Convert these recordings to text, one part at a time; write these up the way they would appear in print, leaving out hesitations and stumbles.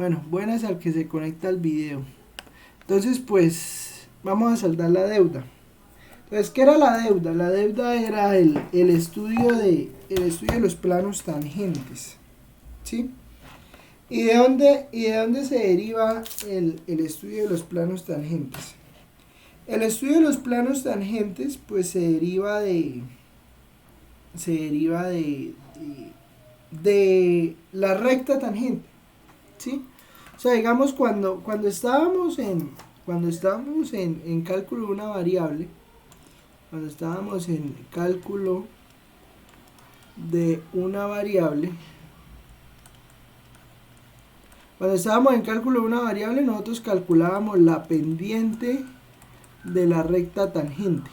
Bueno, buenas al que se conecta al video. Entonces, pues, vamos a saldar la deuda. Entonces, ¿qué era la deuda? La deuda era el estudio de los planos tangentes, ¿sí? ¿Y de dónde se deriva el estudio de los planos tangentes? El estudio de los planos tangentes, pues, se deriva de la recta tangente, ¿sí? O sea, digamos, cuando estábamos en cálculo de una variable, cuando estábamos en cálculo de una variable, nosotros calculábamos la pendiente de la recta tangente,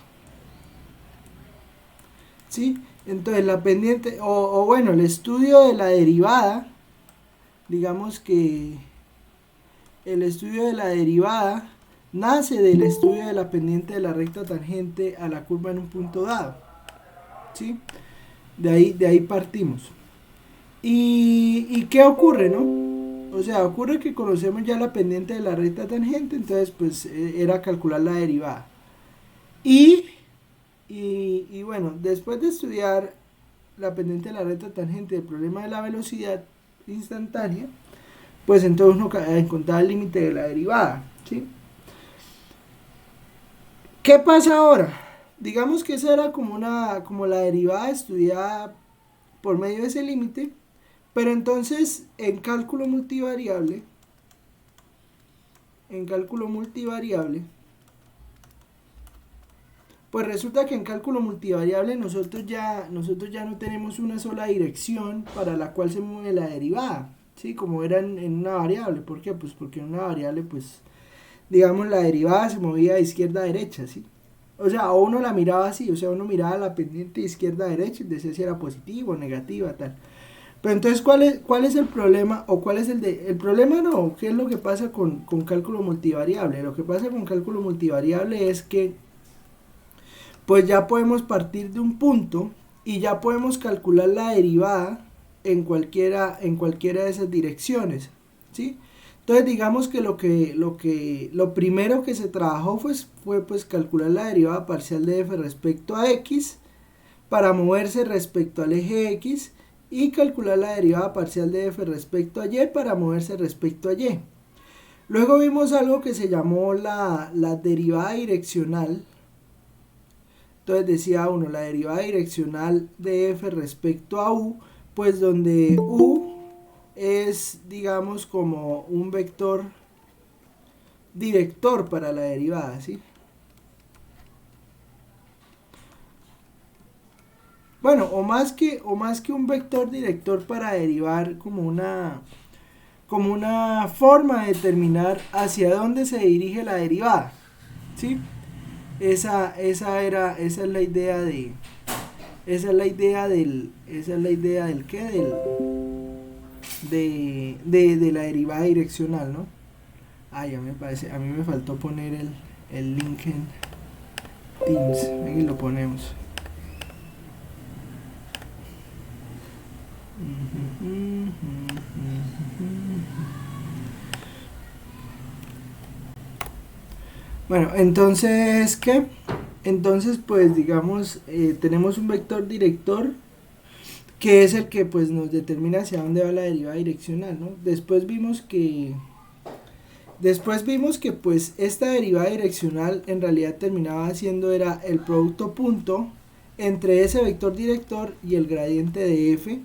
¿sí? Entonces la pendiente, o bueno, el estudio de la derivada, digamos que el estudio de la derivada nace del estudio de la pendiente de la recta tangente a la curva en un punto dado, ¿sí? De ahí partimos. ¿Y qué ocurre, no? O sea, ocurre que conocemos ya la pendiente de la recta tangente, entonces pues era calcular la derivada. Y bueno, después de estudiar la pendiente de la recta tangente del problema de la velocidad instantánea, pues entonces uno encontraba el límite de la derivada, ¿sí? ¿Qué pasa ahora? Digamos que esa era como la derivada estudiada por medio de ese límite, pero entonces en cálculo multivariable, pues resulta que en cálculo multivariable nosotros ya no tenemos una sola dirección para la cual se mueve la derivada, ¿sí? Como era en una variable. ¿Por qué? Pues porque en una variable, pues, digamos, la derivada se movía de izquierda a derecha, ¿sí? O sea, o uno la miraba así, o sea, uno miraba la pendiente de izquierda a derecha y decía si era positiva o negativa, tal. Pero entonces, ¿cuál es el problema? ¿O cuál es el problema? No, ¿qué es lo que pasa con cálculo multivariable? Lo que pasa con cálculo multivariable es que pues ya podemos partir de un punto y ya podemos calcular la derivada en cualquiera de esas direcciones, ¿sí? Entonces digamos que lo primero que se trabajó fue pues calcular la derivada parcial de f respecto a x para moverse respecto al eje x, y calcular la derivada parcial de f respecto a y para moverse respecto a y. Luego vimos algo que se llamó la derivada direccional. Entonces decía uno, la derivada direccional de f respecto a u, pues donde u es, digamos, como un vector director para la derivada, ¿sí? Bueno, o más que un vector director para derivar, como una forma de determinar hacia dónde se dirige la derivada, ¿sí? Esa es la idea del ¿qué? De la derivada direccional, ¿no? Ya me parece, a mí me faltó poner el link en Teams. Ven y lo ponemos. Bueno, entonces, ¿qué? Entonces, pues digamos, tenemos un vector director que es el que pues nos determina hacia dónde va la derivada direccional, ¿no? Después vimos que pues esta derivada direccional en realidad terminaba siendo era el producto punto entre ese vector director y el gradiente de f.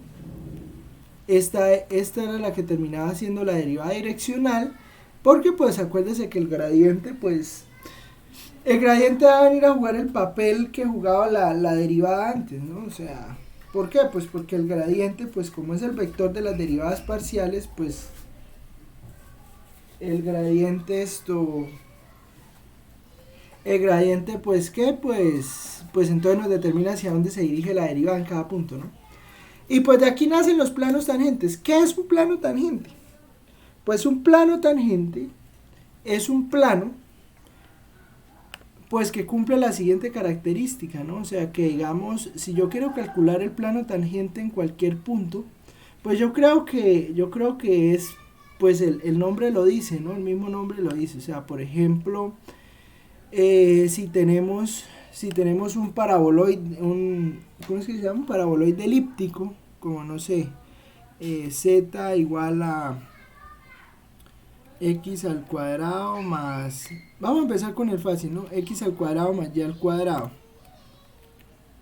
Esta era la que terminaba siendo la derivada direccional, porque pues acuérdese que el gradiente va a venir a jugar el papel que jugaba la derivada antes, ¿no? O sea, ¿por qué? Pues porque el gradiente, pues como es el vector de las derivadas parciales, pues el gradiente pues ¿qué? Pues entonces nos determina hacia dónde se dirige la derivada en cada punto, ¿no? Y pues de aquí nacen los planos tangentes. ¿Qué es un plano tangente? Pues un plano tangente es un plano pues que cumple la siguiente característica, ¿no? O sea que digamos, si yo quiero calcular el plano tangente en cualquier punto, pues yo creo que es pues el nombre lo dice, ¿no? El mismo nombre lo dice. O sea, por ejemplo, si tenemos un paraboloide, ¿cómo es que se llama? Un paraboloide elíptico, como no sé, z igual a x al cuadrado más, vamos a empezar con el fácil, ¿no? X al cuadrado más y al cuadrado,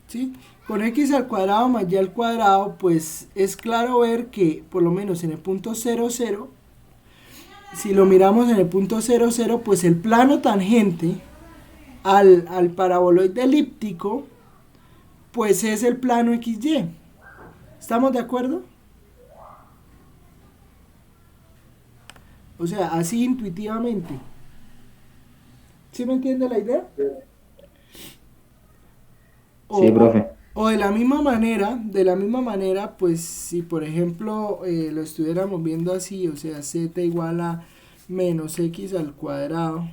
¿sí? Con x al cuadrado más y al cuadrado, pues es claro ver que por lo menos en el punto 0, 0, si lo miramos en el punto 0, 0, pues el plano tangente al paraboloide elíptico, pues es el plano XY. ¿Estamos de acuerdo? O sea, así intuitivamente. ¿Sí me entiende la idea? O, Sí, o, profe. o de la misma manera, pues si por ejemplo lo estuviéramos viendo así, o sea, z igual a menos x al cuadrado,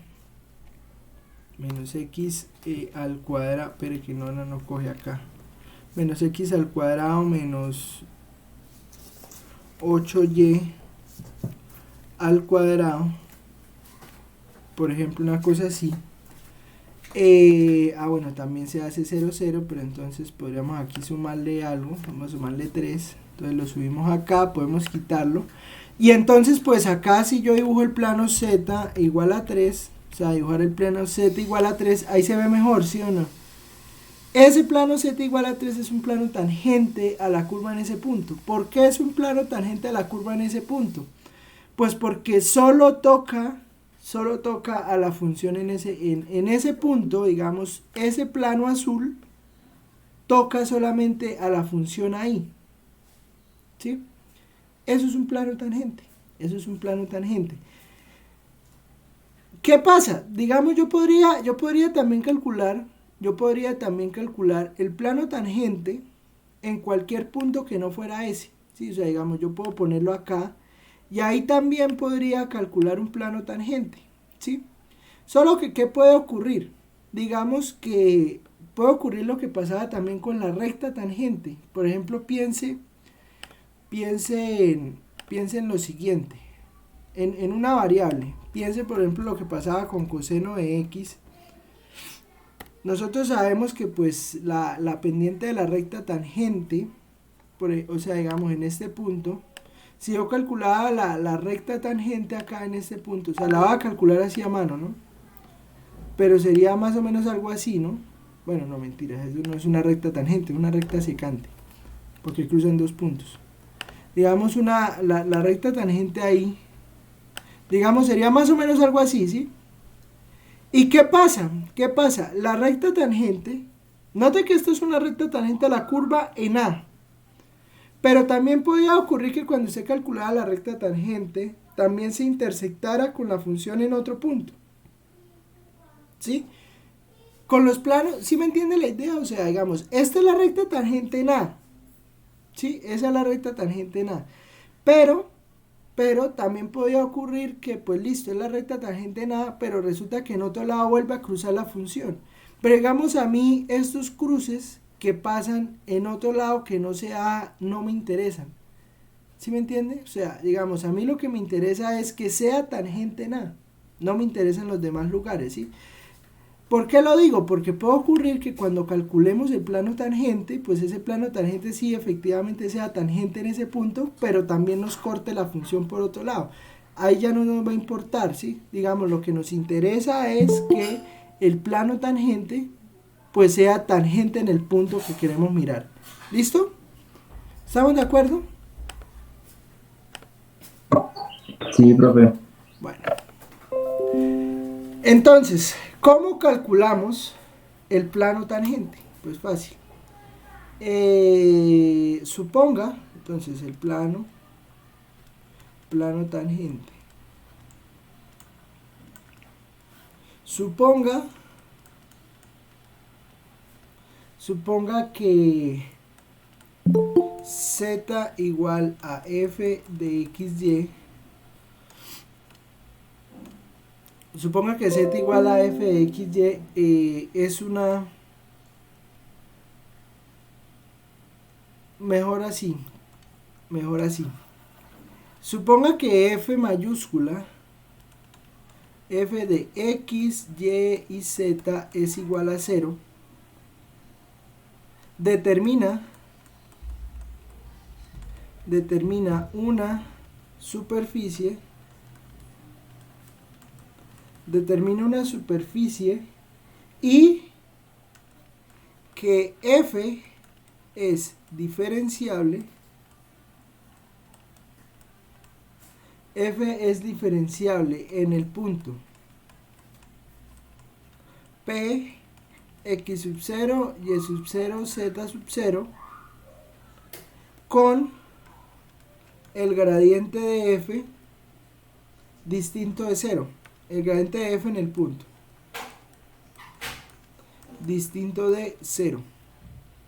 menos x al cuadrado, pero que no coge acá, menos x al cuadrado menos 8y al cuadrado, por ejemplo, una cosa así. Bueno, también se hace 0, 0, pero entonces podríamos aquí sumarle algo, vamos a sumarle 3, entonces lo subimos acá, podemos quitarlo, y entonces pues acá si yo dibujo el plano z igual a 3, o sea, dibujar el plano z igual a 3, ahí se ve mejor, ¿sí o no? Ese plano z igual a 3 es un plano tangente a la curva en ese punto. ¿Por qué es un plano tangente a la curva en ese punto? Pues porque solo toca a la función en ese punto, digamos, ese plano azul toca solamente a la función ahí, ¿sí? Eso es un plano tangente, eso es un plano tangente. ¿Qué pasa? Digamos, yo podría también calcular el plano tangente en cualquier punto que no fuera ese, ¿sí? O sea, digamos, yo puedo ponerlo acá y ahí también podría calcular un plano tangente, ¿sí? Solo que, ¿qué puede ocurrir? Digamos que puede ocurrir lo que pasaba también con la recta tangente. Por ejemplo, piense piense en lo siguiente, en una variable. Piense, por ejemplo, lo que pasaba con coseno de x. Nosotros sabemos que pues la pendiente de la recta tangente, o sea, digamos en este punto, si yo calculaba la recta tangente acá en este punto, o sea, la voy a calcular así a mano, ¿no? Pero sería más o menos algo así, ¿no? Bueno, no, mentiras, eso no es una recta tangente, es una recta secante, porque cruzan dos puntos. Digamos la recta tangente ahí, digamos sería más o menos algo así, ¿sí? ¿Y qué pasa? ¿Qué pasa? La recta tangente, note que esto es una recta tangente a la curva en A, pero también podía ocurrir que cuando se calculaba la recta tangente, también se intersectara con la función en otro punto, ¿sí? Con los planos, ¿sí me entiende la idea? O sea, digamos, esta es la recta tangente en A, ¿sí? Esa es la recta tangente en A. Pero, pero también podía ocurrir que, pues listo, es la recta tangente en A, pero resulta que en otro lado vuelve a cruzar la función. Pero digamos a mí, estos cruces que pasan en otro lado que no sea A, no me interesan. ¿Sí me entiende? O sea, digamos, a mí lo que me interesa es que sea tangente en A. No me interesan los demás lugares, ¿sí? ¿Por qué lo digo? Porque puede ocurrir que cuando calculemos el plano tangente, pues ese plano tangente sí efectivamente sea tangente en ese punto, pero también nos corte la función por otro lado. Ahí ya no nos va a importar, ¿sí? Digamos, lo que nos interesa es que el plano tangente pues sea tangente en el punto que queremos mirar. ¿Listo? ¿Estamos de acuerdo? Sí, profe. Bueno, entonces, ¿cómo calculamos el plano tangente? Pues fácil. Suponga, entonces el plano tangente. Suponga, suponga que z igual a f de xy. Suponga que z igual a f de xy es una... Mejor así, mejor así. Suponga que f mayúscula, f de x, y y z es igual a 0, determina una superficie, y que f es diferenciable, en el punto P, x sub 0, y sub 0, z sub 0, con el gradiente de f distinto de 0, el gradiente de f en el punto distinto de 0,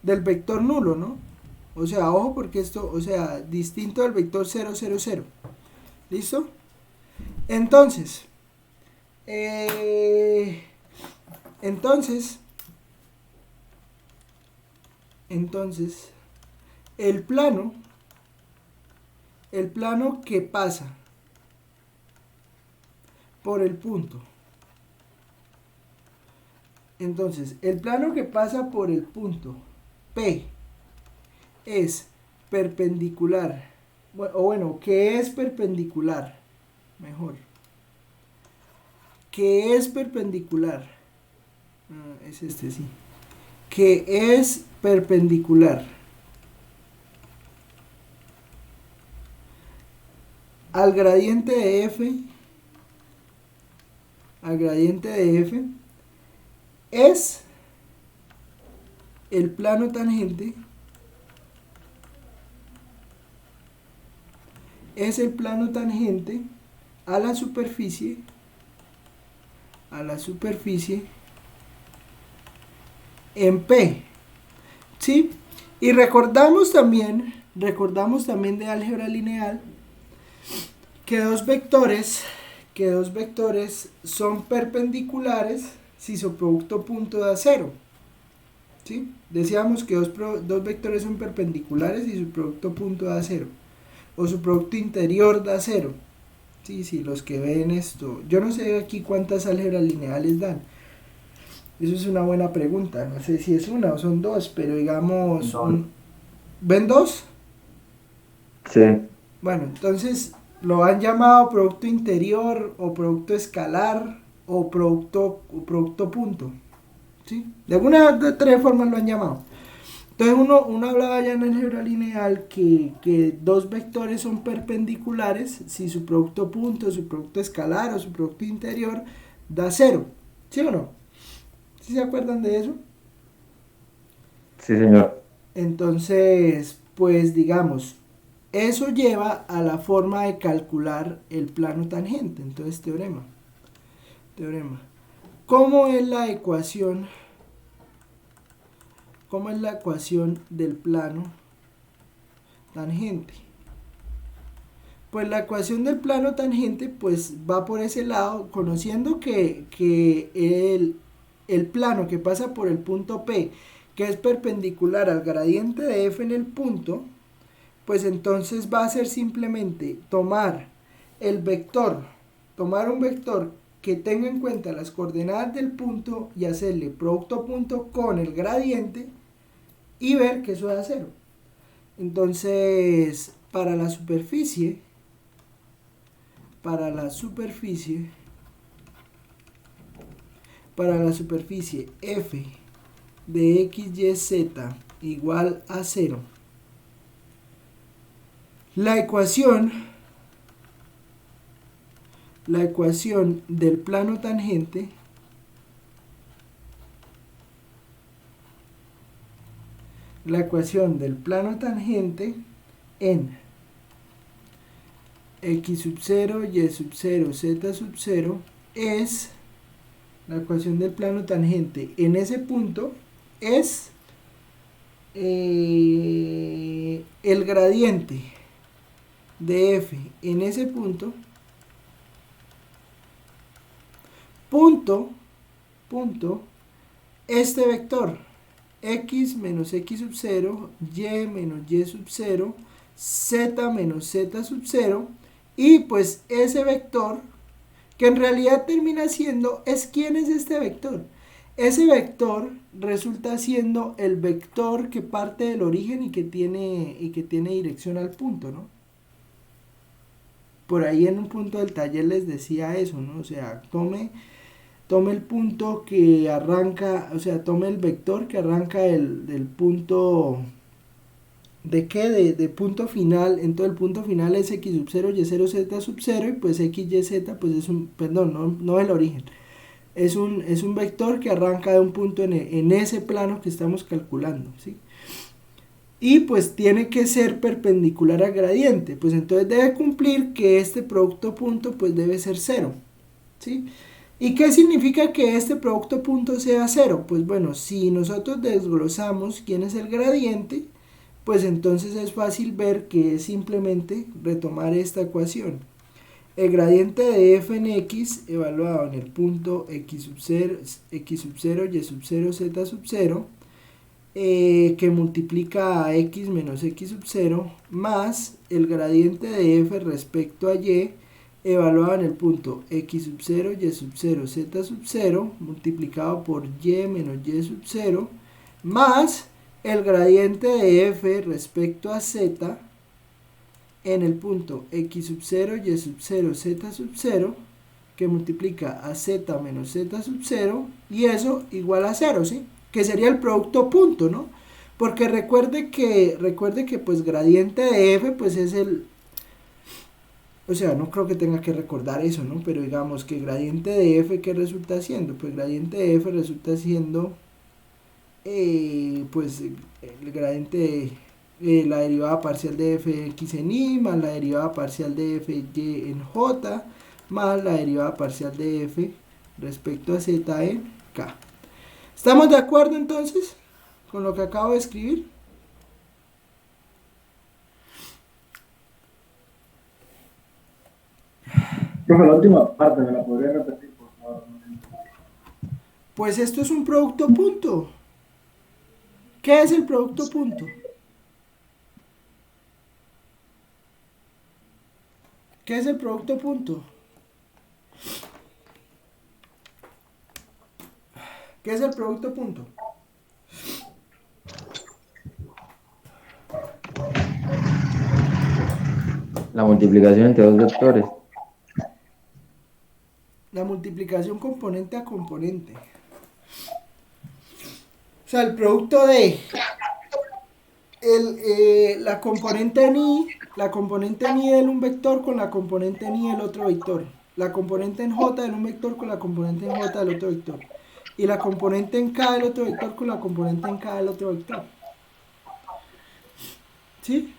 del vector nulo, ¿no? O sea, ojo porque esto, o sea, distinto del vector 0, 0, 0. ¿Listo? Entonces, el plano que pasa por el punto. Entonces, el plano que pasa por el punto P es perpendicular, que es perpendicular, mejor, que es perpendicular, es este, sí, que es perpendicular al gradiente de f, es el plano tangente, a la superficie en P, ¿sí? Y recordamos también de álgebra lineal que dos vectores son perpendiculares si su producto punto da 0, ¿sí? Decíamos que dos vectores son perpendiculares si su producto punto da 0, o su producto interior da 0. Sí, los que ven esto, yo no sé aquí cuántas álgebras lineales dan. Eso es una buena pregunta, no sé si es una o son dos, pero digamos, ¿ven dos? Sí. Bueno, entonces lo han llamado producto interior o producto escalar o producto punto, ¿sí? De alguna de tres formas lo han llamado. Entonces uno hablaba ya en álgebra lineal que dos vectores son perpendiculares si su producto punto, su producto escalar o su producto interior da 0, ¿sí o no? ¿Sí se acuerdan de eso? Sí, señor. Entonces, pues digamos, eso lleva a la forma de calcular el plano tangente. Entonces, teorema. ¿Cómo es la ecuación del plano tangente? Pues la ecuación del plano tangente pues va por ese lado, conociendo que el plano que pasa por el punto P, que es perpendicular al gradiente de f en el punto, pues entonces va a ser simplemente tomar un vector que tenga en cuenta las coordenadas del punto y hacerle producto punto con el gradiente y ver que eso da 0. Entonces, para la superficie f de x, y, z igual a 0, la ecuación del plano tangente en x sub 0, y sub 0, z sub 0 es la ecuación del plano tangente en ese punto es el gradiente de f en ese punto este vector x menos x sub 0, y menos y sub 0, z menos z sub 0, Y pues ese vector, que en realidad termina siendo, ¿quién es este vector? Ese vector resulta siendo el vector que parte del origen y que tiene dirección al punto, ¿no? Por ahí en un punto del taller les decía eso, ¿no? O sea, tome el punto que arranca, o sea, tome el vector que arranca del punto, ¿de qué? De punto final. Entonces el punto final es x sub 0, y 0, z sub 0, y pues x, y, z, pues es un, perdón, no el origen. Es un vector que arranca de un punto en ese plano que estamos calculando, ¿sí? Y pues tiene que ser perpendicular al gradiente, pues entonces debe cumplir que este producto punto pues debe ser 0, ¿sí? ¿Y qué significa que este producto punto sea 0? Pues bueno, si nosotros desglosamos quién es el gradiente, pues entonces es fácil ver que es simplemente retomar esta ecuación. El gradiente de f en x evaluado en el punto x sub 0, y sub 0, z sub 0, que multiplica a x menos x sub 0 más el gradiente de f respecto a y evaluado en el punto x sub 0, y sub 0, z sub 0 multiplicado por y menos y sub 0 más el gradiente de f respecto a z en el punto x sub 0, y sub 0, z sub 0 que multiplica a z menos z sub 0 y eso igual a 0, ¿sí? Que sería el producto punto, ¿no? Porque recuerde que pues gradiente de f pues es el, o sea, no creo que tenga que recordar eso, ¿no? Pero digamos que gradiente de f, ¿qué resulta siendo? Pues gradiente de f resulta siendo pues el gradiente de la derivada parcial de fx en y más la derivada parcial de fy en j más la derivada parcial de f respecto a z en k. ¿Estamos de acuerdo entonces con lo que acabo de escribir? Profe, la última parte, ¿me la podría repetir, por favor? Pues esto es un producto punto. ¿Qué es el producto punto? ¿Qué es el producto punto? ¿Qué es el producto punto? La multiplicación entre dos vectores. La multiplicación componente a componente. O sea, el producto de la componente en y de un vector con la componente en y del otro vector. La componente en j de un vector con la componente en j del otro vector. Y la componente en k del otro vector con la componente en k del otro vector. ¿Sí?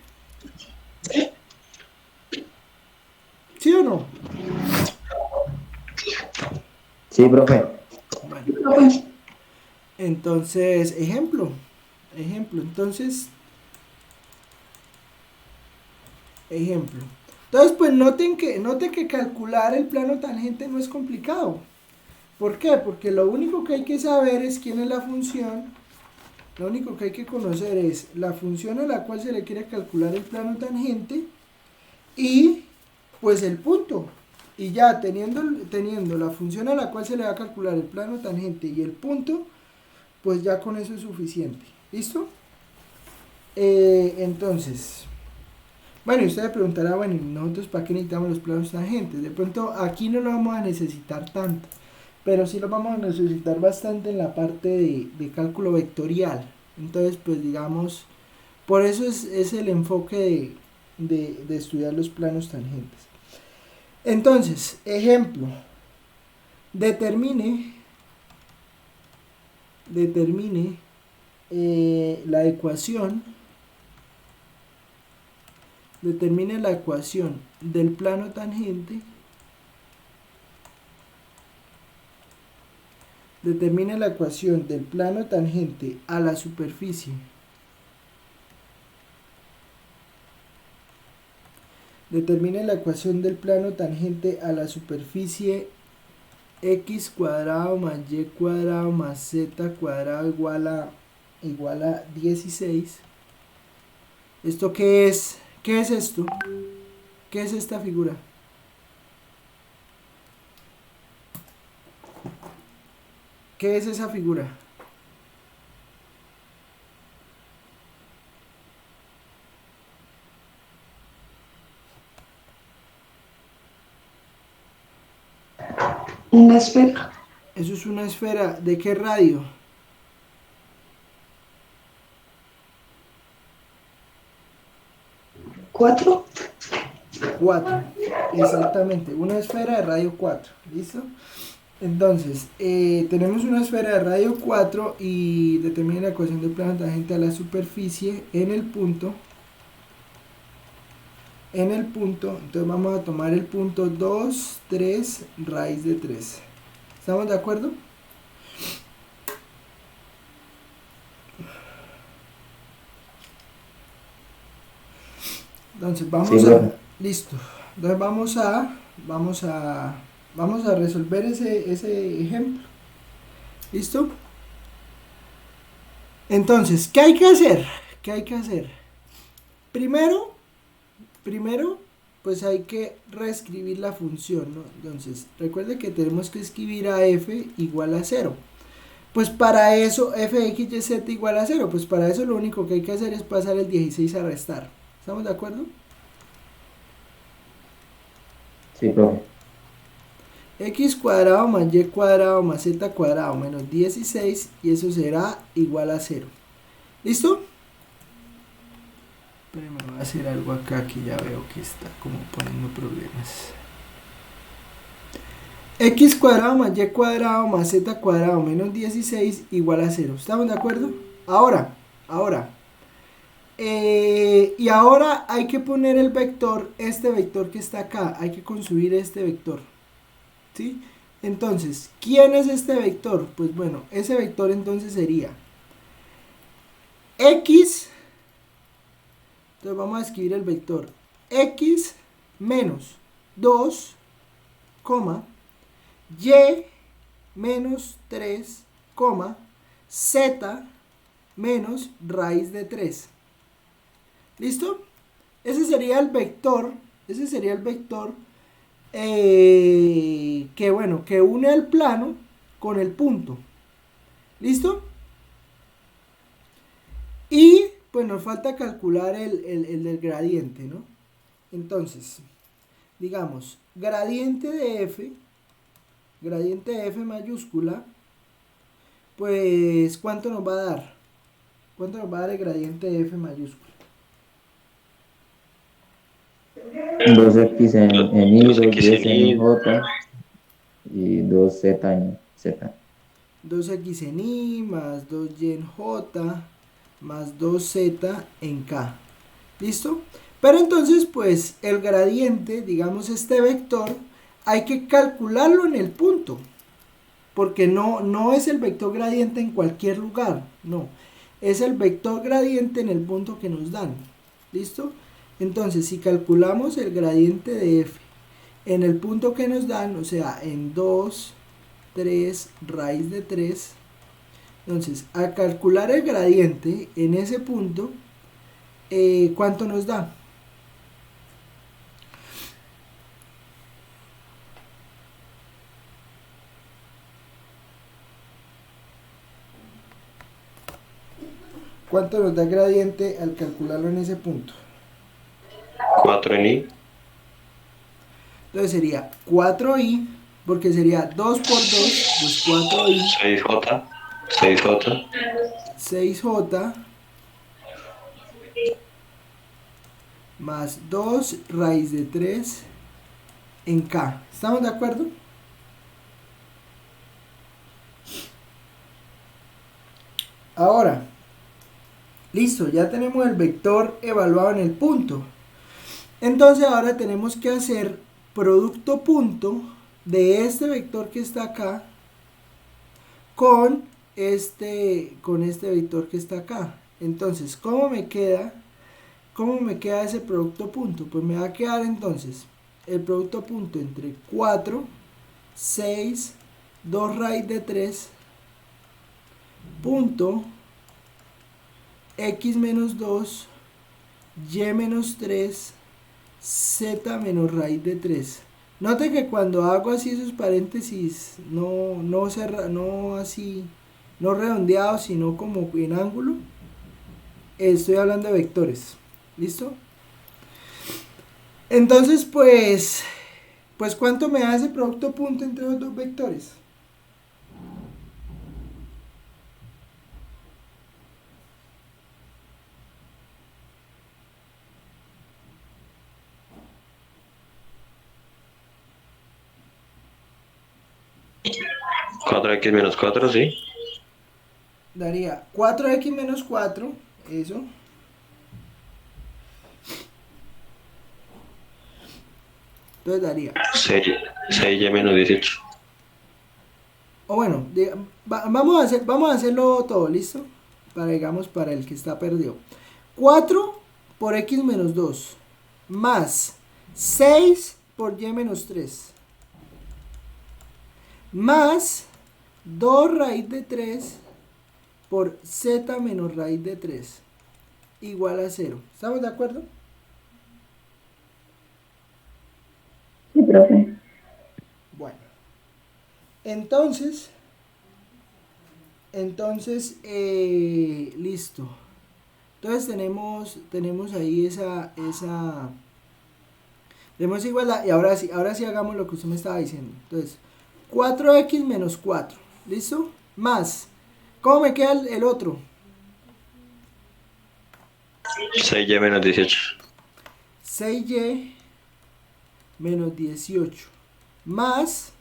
¿Sí o no? Sí, profe. Bueno. Entonces, ejemplo. Entonces, pues noten que calcular el plano tangente no es complicado. ¿Por qué? Porque lo único que hay que saber es quién es la función. Lo único que hay que conocer es la función a la cual se le quiere calcular el plano tangente y pues el punto. Y ya teniendo la función a la cual se le va a calcular el plano tangente y el punto, pues ya con eso es suficiente. ¿Listo? Entonces, bueno, y usted me preguntará, bueno, nosotros para qué necesitamos los planos tangentes. De pronto aquí no lo vamos a necesitar tanto, pero sí lo vamos a necesitar bastante en la parte de cálculo vectorial. Entonces, pues digamos, por eso es el enfoque de estudiar los planos tangentes. Entonces, ejemplo, determine la ecuación del plano tangente. Determina la ecuación del plano tangente a la superficie. Determina la ecuación del plano tangente a la superficie x cuadrado más y cuadrado más z cuadrado igual a 16. ¿Esto qué es? ¿Qué es esto? ¿Qué es esta figura? ¿Qué es esa figura? Una esfera. Eso es una esfera. ¿De qué radio? 4. 4. Exactamente. Una esfera de radio 4. ¿Listo? Entonces, tenemos una esfera de radio 4 y determina la ecuación del plano tangente a la superficie en el punto. Entonces vamos a tomar el punto 2, 3, raíz de 3. ¿Estamos de acuerdo? Entonces vamos Sí, a... profe. Listo. Entonces vamos a resolver ese ejemplo. ¿Listo? Entonces, ¿qué hay que hacer? ¿Qué hay que hacer? Primero, pues hay que reescribir la función, ¿no? Entonces, recuerde que tenemos que escribir a f igual a 0. Pues para eso, f de x y z igual a 0. Pues para eso lo único que hay que hacer es pasar el 16 a restar. ¿Estamos de acuerdo? Sí, profe. X cuadrado más y cuadrado más z cuadrado menos 16 y eso será igual a 0. ¿Listo? Pero me voy a hacer algo acá que ya veo que está como poniendo problemas. X cuadrado más y cuadrado más z cuadrado menos 16 igual a 0. ¿Estamos de acuerdo? Ahora. Y ahora hay que poner el vector, este vector que está acá. Hay que construir este vector. ¿Sí? Entonces, ¿quién es este vector? Pues bueno, ese vector entonces sería X. Entonces vamos a escribir el vector X menos 2, Y menos 3, Z menos raíz de 3. ¿Listo? Ese sería el vector. Que une el plano con el punto. ¿Listo? Y pues nos falta calcular el del gradiente, ¿no? Entonces, digamos, gradiente de f mayúscula, pues ¿cuánto nos va a dar? ¿Cuánto nos va a dar el gradiente de f mayúscula? 2x en y, 2y en j y 2z en z. 2x en y más 2y en j más 2z en k. ¿Listo? Pero entonces, pues, el gradiente, digamos este vector, hay que calcularlo en el punto. Porque no es el vector gradiente en cualquier lugar, no. Es el vector gradiente en el punto que nos dan. ¿Listo? Entonces, si calculamos el gradiente de f en el punto que nos dan, o sea, en 2, 3, raíz de 3, entonces, al calcular el gradiente en ese punto, ¿cuánto nos da? ¿Cuánto nos da el gradiente al calcularlo en ese punto? 4 en y. Entonces sería 4i, porque sería 2 por 2, pues 4i, 6j. 6j. 6j, más 2 raíz de 3 en k. ¿Estamos de acuerdo? Ahora, listo, ya tenemos el vector evaluado en el punto. Entonces ahora tenemos que hacer producto punto de este vector que está acá con este vector que está acá. Entonces, ¿cómo me queda ese producto punto? Pues me va a quedar entonces el producto punto entre 4, 6, 2 raíz de 3, punto, x menos 2, y menos 3, z menos raíz de 3. Note que cuando hago así esos paréntesis, no así, no redondeados, sino como en ángulo, estoy hablando de vectores. ¿Listo? Entonces, pues ¿cuánto me da ese producto punto entre los dos vectores? Cuatro x menos 4, sí. Daría 4x menos 4, eso. Entonces daría, Seis y menos 18. o bueno, vamos a hacerlo todo, ¿listo? Digamos, para el que está perdido. 4 por x menos 2 más 6 por y menos 3 más 2 raíz de 3 por z menos raíz de 3 igual a 0. ¿Estamos de acuerdo? Sí, profe. Bueno, entonces, listo. Entonces tenemos ahí tenemos igualdad, y ahora sí hagamos lo que usted me estaba diciendo. Entonces, 4x menos 4, ¿listo? Más, ¿cómo me queda el otro? 6y menos 18. 6y menos 18, más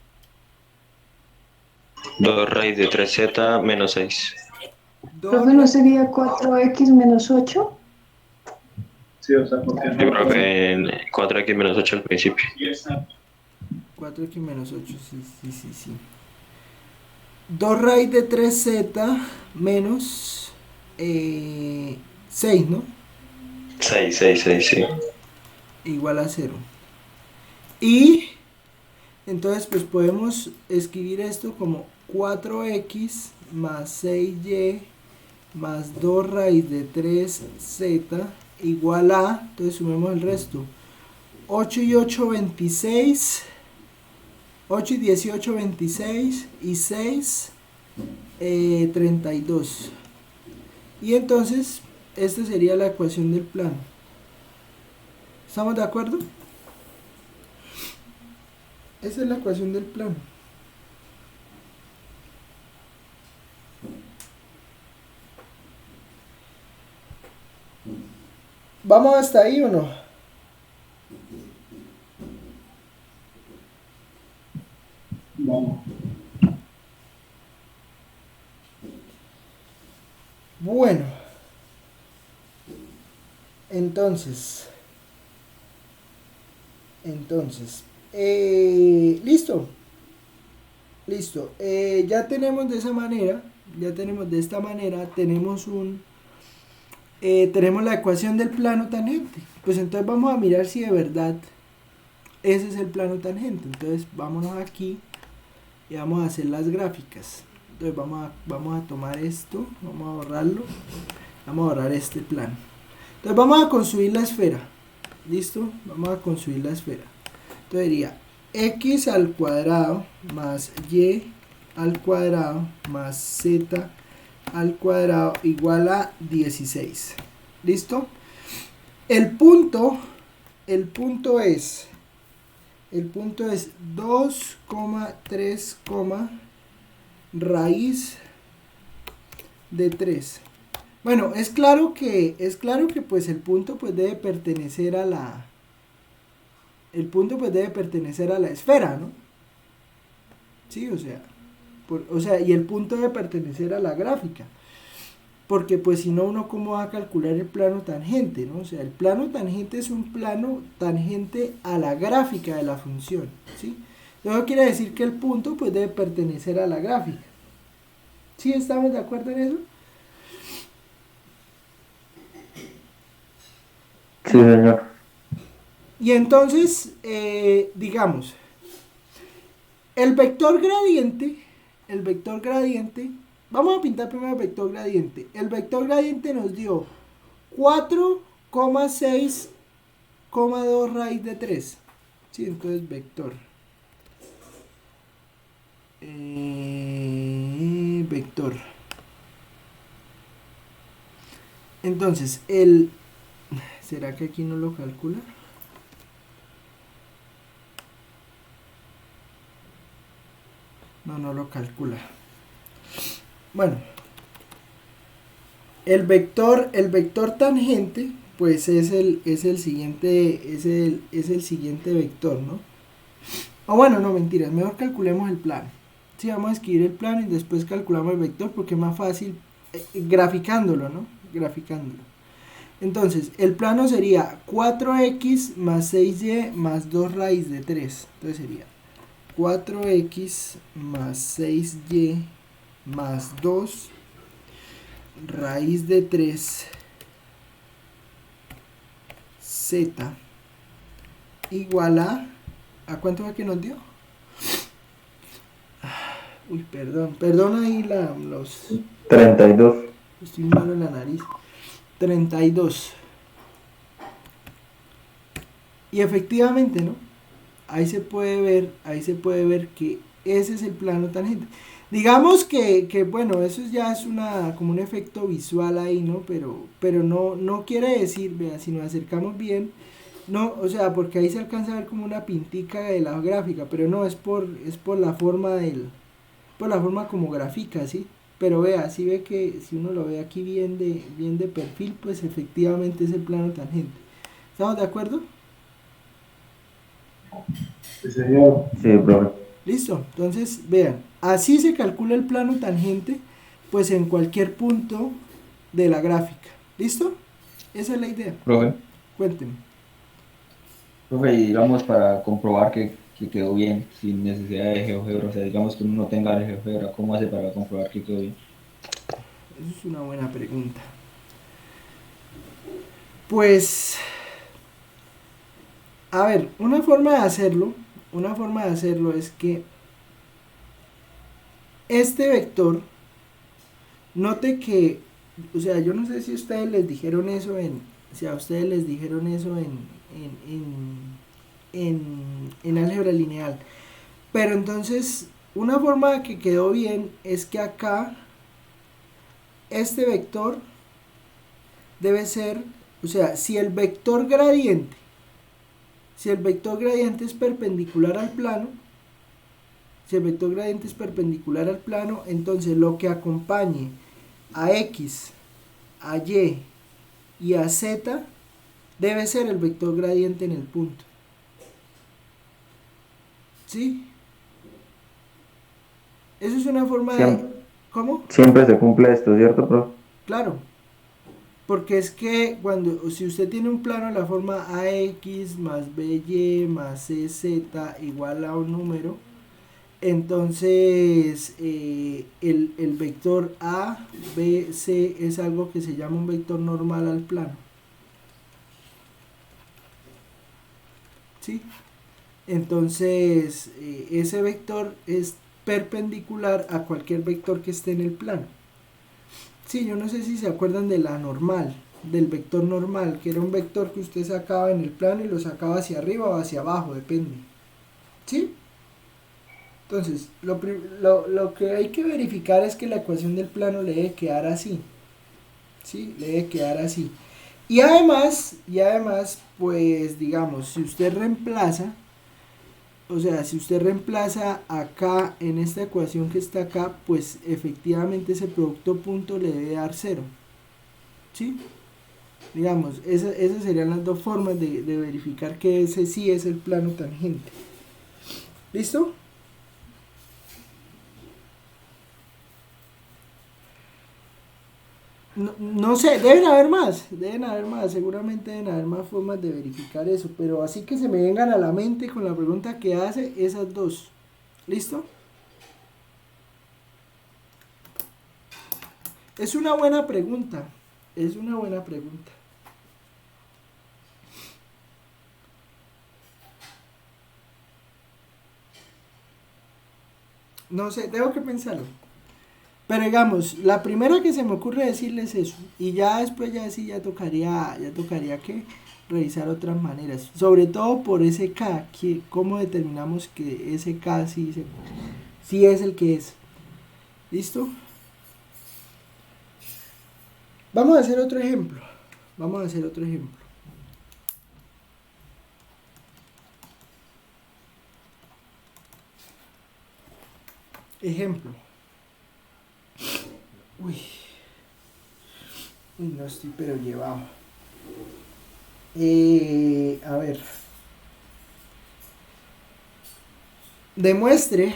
2 raíz de 3z menos 6. Profe, ¿no sería 4x menos 8? Sí, o sea, porque Sí, no. profe, 4x menos 8 al principio. 4x menos 8, sí. 2 raíz de 3z menos 6, ¿no? 6, 6, 6, sí. Igual a 0. Y entonces pues podemos escribir esto como 4x más 6y más 2 raíz de 3z igual a, entonces sumemos el resto, 8 y 8, 26, 8 y 18, 26 y 6, 32. Y entonces esta sería la ecuación del plano. ¿Estamos de acuerdo? Esa es la ecuación del plano. ¿Vamos hasta ahí o no? Vamos. Bueno. Entonces, listo. Ya tenemos de esa manera, tenemos la ecuación del plano tangente. Pues entonces vamos a mirar si de verdad ese es el plano tangente. Entonces vámonos aquí y vamos a hacer las gráficas. Entonces vamos a tomar esto, vamos a borrarlo, vamos a borrar este plano. Entonces vamos a construir la esfera. ¿Listo? Vamos a construir la esfera. Entonces diría x al cuadrado más y al cuadrado más z al cuadrado igual a 16. ¿Listo? El punto es 2,3, raíz de 3. Bueno, es claro que pues el punto pues debe pertenecer a la esfera, ¿no? Sí, o sea, y el punto debe pertenecer a la gráfica. Porque pues si no, uno cómo va a calcular el plano tangente, ¿no? O sea, el plano tangente es un plano tangente a la gráfica de la función, ¿sí? Eso quiere decir que el punto pues debe pertenecer a la gráfica. ¿Sí estamos de acuerdo en eso? Sí, señor. Y entonces, digamos, el vector gradiente, vamos a pintar primero el vector gradiente. El vector gradiente nos dio 4,6,2 raíz de 3. ¿Sí? Entonces, vector. vector. Entonces, ¿será que aquí no lo calcula? No lo calcula. Bueno, el vector tangente, pues es el siguiente, es el siguiente vector, ¿no? O bueno, no, mentiras, mejor calculemos el plano. Sí, vamos a escribir el plano y después calculamos el vector porque es más fácil graficándolo, ¿no? Graficándolo. Entonces, el plano sería 4x más 6y más 2 raíz de 3. Entonces sería 4x más 6y más 2 raíz de 3 z igual ¿a cuánto fue que nos dio? Uy, perdón ahí los... 32. Estoy malo en la nariz. 32. Y efectivamente, ¿no? Ahí se puede ver que ese es el plano tangente. Digamos que bueno, eso ya es como un efecto visual ahí, ¿no? Pero no quiere decir, vea, si nos acercamos bien, no, o sea, porque ahí se alcanza a ver como una pintica de la gráfica, pero no, es por la forma por la forma como grafica, ¿sí? Pero vea, si ve que si uno lo ve aquí bien de perfil, pues efectivamente es el plano tangente. ¿Estamos de acuerdo? Sí, señor. Sí, profe. Listo, entonces vean, así se calcula el plano tangente, pues en cualquier punto de la gráfica. ¿Listo? Esa es la idea. Profe, Cuéntenme. profe, y digamos para comprobar que quedó bien, sin necesidad de GeoGebra, o sea, digamos que uno no tenga el GeoGebra, ¿cómo hace para comprobar que quedó bien? Esa es una buena pregunta. Pues, a ver, una forma de hacerlo es que este vector, note que, o sea, yo no sé si ustedes les dijeron eso en álgebra lineal, pero entonces una forma que quedó bien es que acá este vector debe ser, o sea, si el vector gradiente es perpendicular al plano, entonces lo que acompañe a x, a y y a z debe ser el vector gradiente en el punto. ¿Sí? Eso es una forma de... ¿Cómo? Siempre se cumple esto, ¿cierto, profe? Claro. Porque es que si usted tiene un plano, la forma ax más by más cz igual a un número, entonces el vector a, b, c es algo que se llama un vector normal al plano. ¿Sí? Entonces ese vector es perpendicular a cualquier vector que esté en el plano. Sí, yo no sé si se acuerdan de la normal, del vector normal, que era un vector que usted sacaba en el plano y lo sacaba hacia arriba o hacia abajo, depende. ¿Sí? Entonces, lo que hay que verificar es que la ecuación del plano le debe quedar así. ¿Sí? Le debe quedar así. Y además, pues digamos, si usted reemplaza, o sea, si usted reemplaza acá en esta ecuación que está acá, pues efectivamente ese producto punto le debe dar 0. ¿Sí? Digamos, esas serían las dos formas de verificar que ese sí es el plano tangente. ¿Listo? No sé, deben haber más, seguramente deben haber más formas de verificar eso, pero así que se me vengan a la mente con la pregunta que hace, esas dos. ¿Listo? Es una buena pregunta, No sé, tengo que pensarlo. Pero digamos, la primera que se me ocurre decirles eso, y ya después ya tocaría que revisar otras maneras, sobre todo por ese K, que cómo determinamos que ese K sí es el que es. ¿Listo? Vamos a hacer otro ejemplo. Vamos a hacer otro ejemplo. Ejemplo. Uy. Uy, no estoy pero llevado. A ver. Demuestre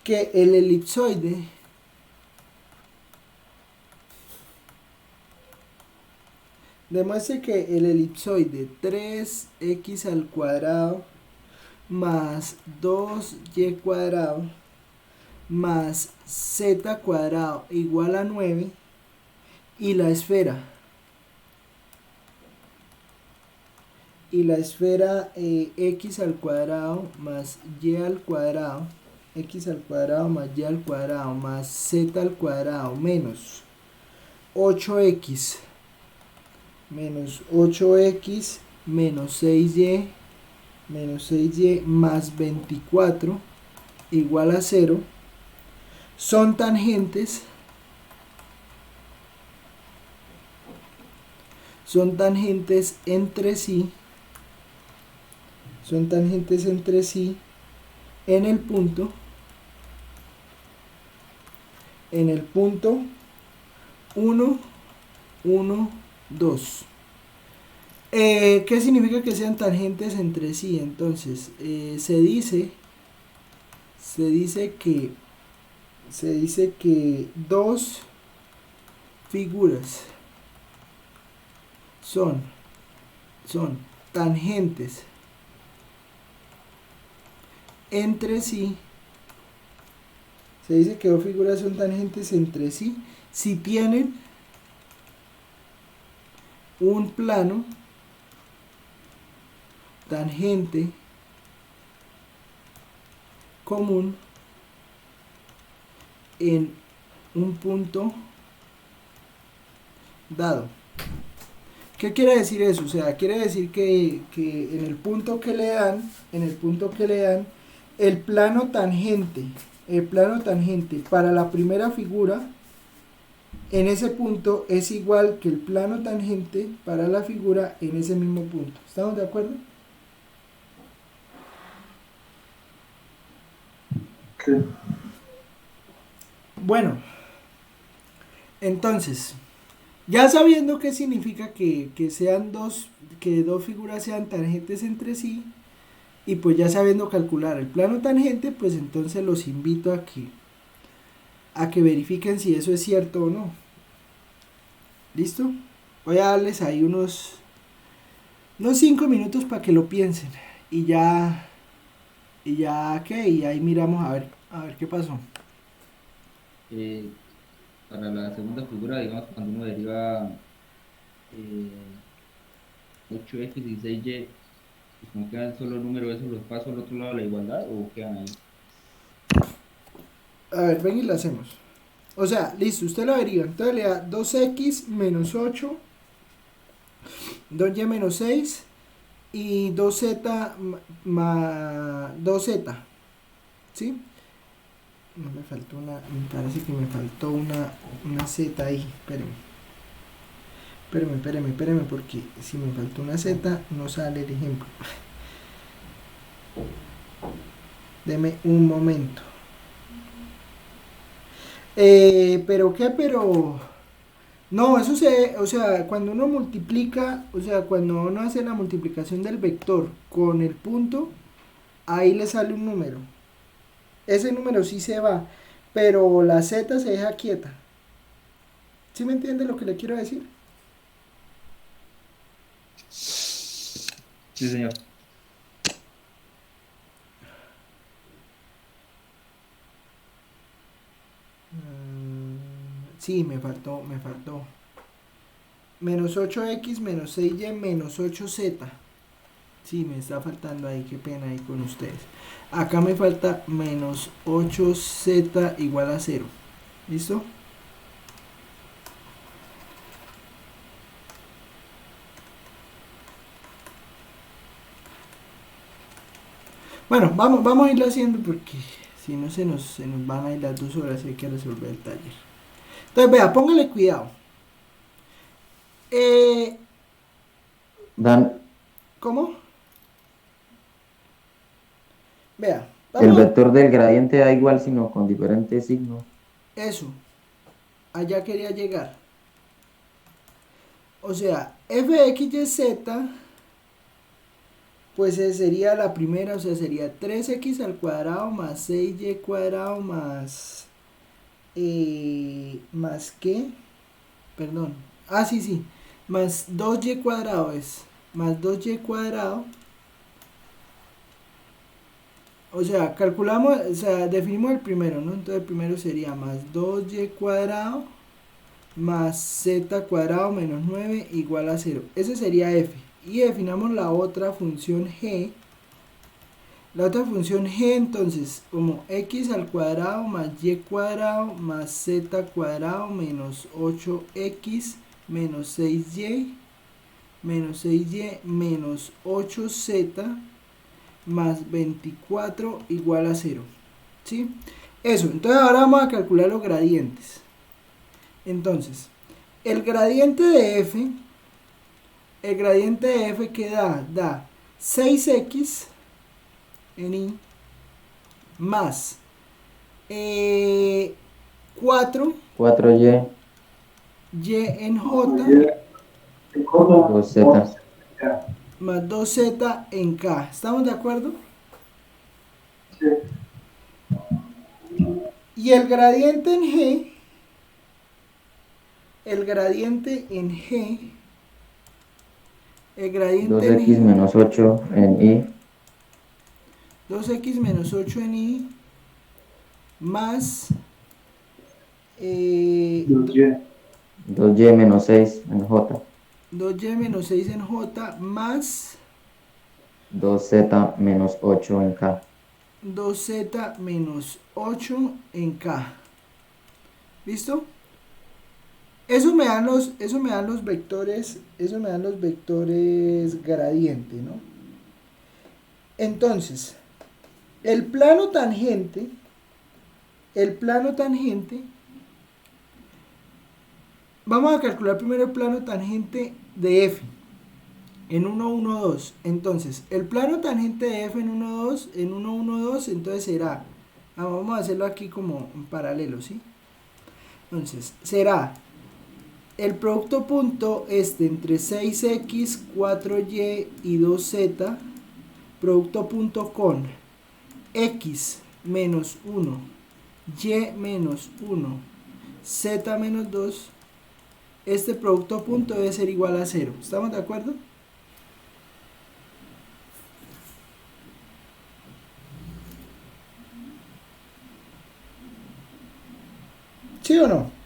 que el elipsoide demuestre que el elipsoide 3x al cuadrado más 2y cuadrado más z cuadrado igual a 9 y la esfera x al cuadrado más y al cuadrado x al cuadrado más y al cuadrado más z al cuadrado menos 8x menos 8x menos 6y más 24 igual a 0 son tangentes entre sí en el punto 1, 1, 2. ¿Qué significa que sean tangentes entre sí? Entonces, se dice que dos figuras son tangentes entre sí. Se dice que dos figuras son tangentes entre sí si tienen un plano tangente común en un punto dado. ¿Qué quiere decir eso? O sea, quiere decir que en el punto que le dan, el plano tangente para la primera figura en ese punto es igual que el plano tangente para la figura en ese mismo punto. ¿Estamos de acuerdo? Sí. Bueno, entonces, ya sabiendo qué significa que dos figuras sean tangentes entre sí, y pues ya sabiendo calcular el plano tangente, pues entonces los invito a que verifiquen si eso es cierto o no. ¿Listo? Voy a darles ahí unos 5 minutos para que lo piensen. Y ahí miramos a ver qué pasó. Para la segunda figura, digamos, cuando uno deriva 8x y 6y, pues como quedan solo números, ¿eso los paso al otro lado de la igualdad o quedan ahí? A ver, ven y lo hacemos. O sea, listo, usted lo deriva. Entonces le da 2x menos 8, 2y menos 6 y 2z más 2z. ¿Sí? No me faltó me parece que me faltó una z ahí. Espéreme, porque si me faltó una z no sale el ejemplo. Deme un momento. Pero no, eso o sea, cuando uno multiplica, o sea, cuando uno hace la multiplicación del vector con el punto, ahí le sale un número. Ese número sí se va, pero la z se deja quieta. ¿Sí me entiende lo que le quiero decir? Sí, señor. Sí, me faltó. Menos 8x menos 6y menos 8z. Sí, me está faltando ahí, qué pena ahí con ustedes. Acá me falta menos 8z igual a 0. ¿Listo? Bueno, vamos a irlo haciendo porque Si no se nos van a ir las 2 horas y hay que resolver el taller. Entonces, vea, póngale cuidado. Dan, ¿Cómo? Vea, el vamos. vector del gradiente da igual, sino con diferentes signos. Eso. Allá quería llegar. O sea, f de x y z, pues sería la primera, o sea, sería 3x al cuadrado más 6y cuadrado más... ¿más qué? Perdón. Ah, sí. Más 2y cuadrado es. Más 2y cuadrado. O sea, calculamos, o sea, definimos el primero, ¿no? Entonces el primero sería más 2y cuadrado más z cuadrado menos 9 igual a 0. Ese sería f. Y definamos la otra función g. La otra función g entonces como x al cuadrado más y cuadrado más z cuadrado menos 8x menos 6y menos 6y menos 8z más 24 igual a 0. ¿Sí? Eso, entonces ahora vamos a calcular los gradientes. Entonces, el gradiente de f que da 6x en y más 4 4y, y en j En J, 2z. más 2z en k. ¿Estamos de acuerdo? Sí. Y el gradiente en g, el gradiente en 2x menos 8 en y, 2x menos 8 en y más 2Y. 2y menos 6 en j, 2y menos 6 en j más 2z menos 8 en k. 2z menos 8 en k. ¿Listo? Eso me dan los vectores, gradiente, ¿no? Entonces, el plano tangente, vamos a calcular primero el plano tangente de f en 1, 1, 2. Entonces, el plano tangente de f en 1, 2, entonces será, vamos a hacerlo aquí como en paralelo, ¿sí? Entonces, será el producto punto entre 6x, 4y y 2z, producto punto con x menos 1, y menos 1, z menos 2, este producto punto debe ser igual a 0. ¿Estamos de acuerdo? ¿Sí o no?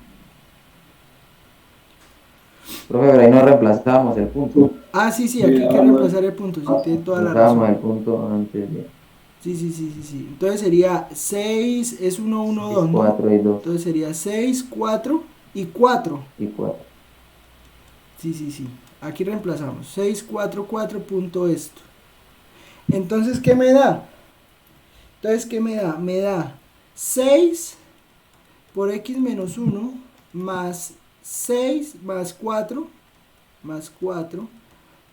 Profe, pero ahí no reemplazamos el punto. Ah, sí, aquí hay que reemplazar el punto, sí, tiene toda la Reemplazamos razón. el punto antes de Sí. Entonces sería 6, es 1, 1, 2, ¿no? 4 y 2 Entonces sería 6, 4 y 4. y 4. Sí. Aquí reemplazamos. 6, 4, 4 punto esto. Entonces, ¿qué me da? Me da 6 por x menos 1 más 6 más 4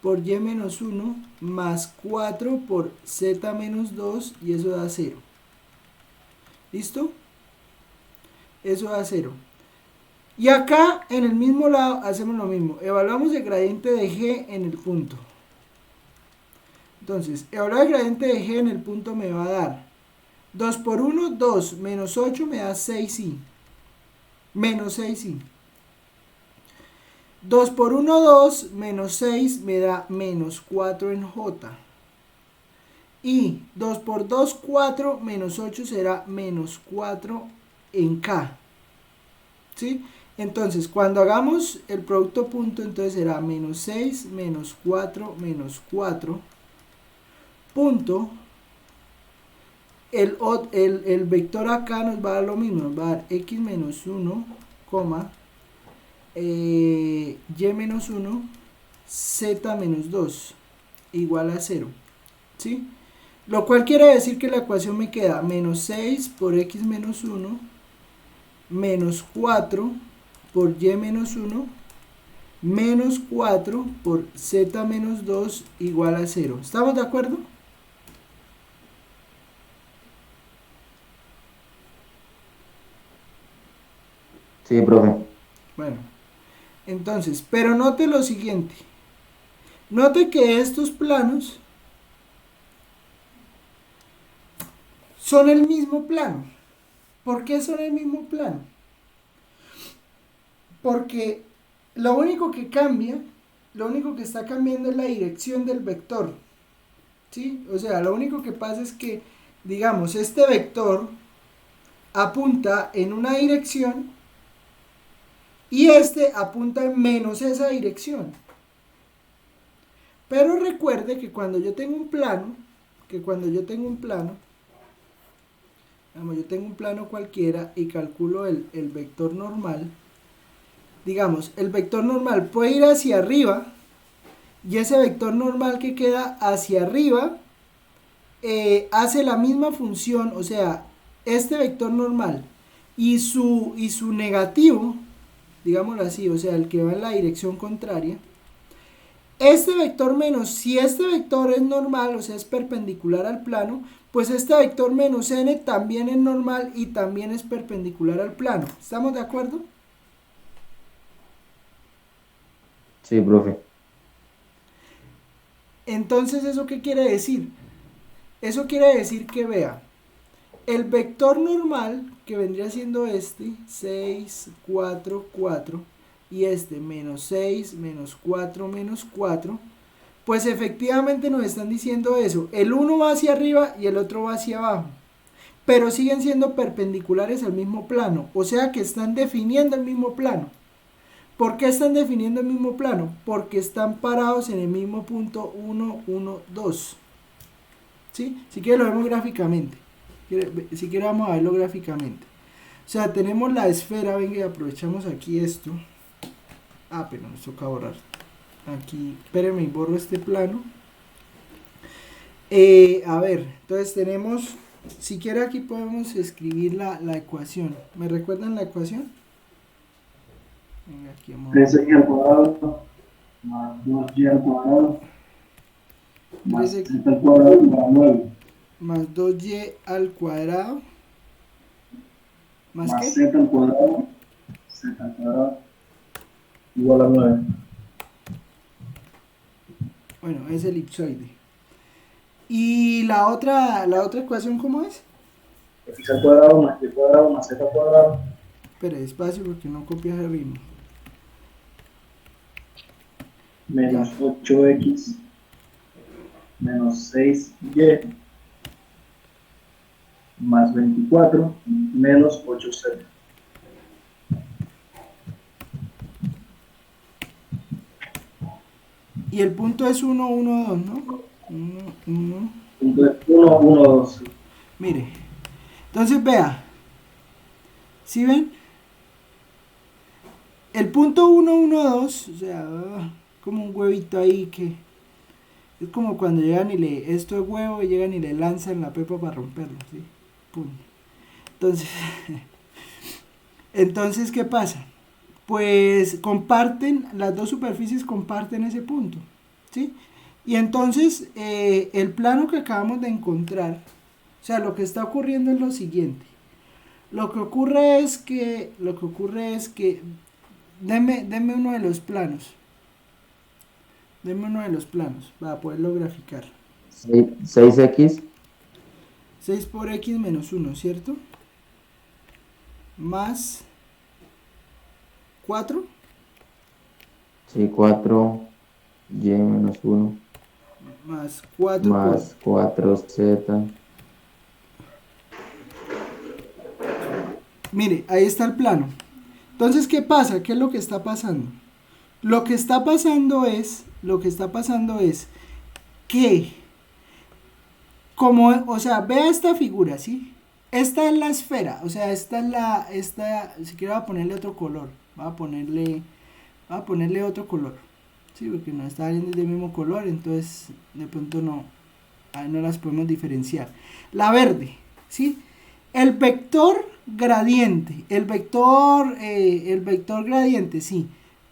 por y menos 1 más 4 por z menos 2 y eso da 0. ¿Listo? Eso da 0. Y acá en el mismo lado hacemos lo mismo. Evaluamos el gradiente de g en el punto. Entonces, evaluar el gradiente de g en el punto me va a dar 2 por 1, 2 menos 8 me da 6i. Menos 6i. 2 por 1, 2, menos 6 me da menos 4 en j. Y 2 por 2, 4, menos 8 será menos 4 en k. ¿Sí? Entonces, cuando hagamos el producto punto, entonces será menos 6, menos 4, punto. El vector acá nos va a dar lo mismo, nos va a dar x menos 1, y menos 1, z menos 2, igual a 0. ¿Sí? Lo cual quiere decir que la ecuación me queda menos 6 por x menos 1, menos 4 por y menos 1, menos 4 por z menos 2 igual a 0. ¿Estamos de acuerdo? Sí, profe. Bueno, entonces, pero note lo siguiente. Note que estos planos son el mismo plano. ¿Por qué son el mismo plano? Porque lo único que cambia, lo único que está cambiando es la dirección del vector. ¿Sí? O sea, lo único que pasa es que, digamos, este vector apunta en una dirección y este apunta en menos esa dirección. Pero recuerde que cuando yo tengo un plano, digamos, yo tengo un plano cualquiera y calculo el vector normal, digamos, el vector normal puede ir hacia arriba y ese vector normal que queda hacia arriba hace la misma función, o sea, este vector normal y su negativo, digámoslo así, o sea, el que va en la dirección contraria, este vector menos, si este vector es normal, o sea, es perpendicular al plano, pues este vector menos n también es normal y también es perpendicular al plano. ¿Estamos de acuerdo? Sí, profe. Entonces, ¿eso qué quiere decir? Eso quiere decir que, vea, el vector normal, que vendría siendo este, 6, 4, 4, y este, menos 6, menos 4, menos 4, pues efectivamente nos están diciendo eso. El uno va hacia arriba y el otro va hacia abajo, pero siguen siendo perpendiculares al mismo plano, o sea que están definiendo el mismo plano. ¿Por qué están definiendo el mismo plano? Porque están parados en el mismo punto 1, 1, 2. ¿Sí? Si quiere lo vemos gráficamente. Si quiere vamos a verlo gráficamente. O sea, tenemos la esfera, venga y aprovechamos aquí esto. Ah, pero nos toca borrar. Aquí, espérenme y borro este plano. A ver, entonces tenemos, si quiere aquí podemos escribir la ecuación. ¿Me recuerdan la ecuación? Venga, aquí vamos a 13y al cuadrado más 2y al cuadrado más 13 z al cuadrado igual a 9. más 2y al cuadrado. ¿Más Más qué? z al cuadrado igual a 9. Bueno, es elipsoide. ¿Y la otra ecuación cómo es? X al cuadrado más y cuadrado más z al cuadrado Espera, despacio porque no copias el ritmo. menos 8x menos 6y más 24 menos 8z. Y el punto es 1, 1, 2, ¿no? 1, 1. Punto 1, 1, 2. Mire. Entonces vea. ¿Sí ven? El punto 1, 1, 2, o sea, como un huevito ahí que... Es como cuando llegan y esto es huevo y llegan y le lanzan la pepa para romperlo, ¿sí? Pum. Entonces, ¿qué pasa? Pues comparten, las dos superficies comparten ese punto, ¿sí? Y entonces, el plano que acabamos de encontrar, o sea, lo que está ocurriendo es lo siguiente. Lo que ocurre es que, deme uno de los planos. Deme uno de los planos para poderlo graficar. 6x. 6 por x menos 1, ¿cierto? Más 4. Sí, 4y menos 1 Más 4 más 4z. Mire, ahí está el plano. Entonces, ¿qué pasa? ¿Qué es lo que está pasando? Lo que está pasando es que, como, o sea, vea esta figura, ¿sí? Esta es la esfera, o sea, si quiero voy a ponerle otro color, voy a ponerle otro color, ¿sí? Porque no está viendo del mismo color, entonces, de pronto no, ahí no las podemos diferenciar. La verde, ¿sí? El vector gradiente, el vector gradiente, sí,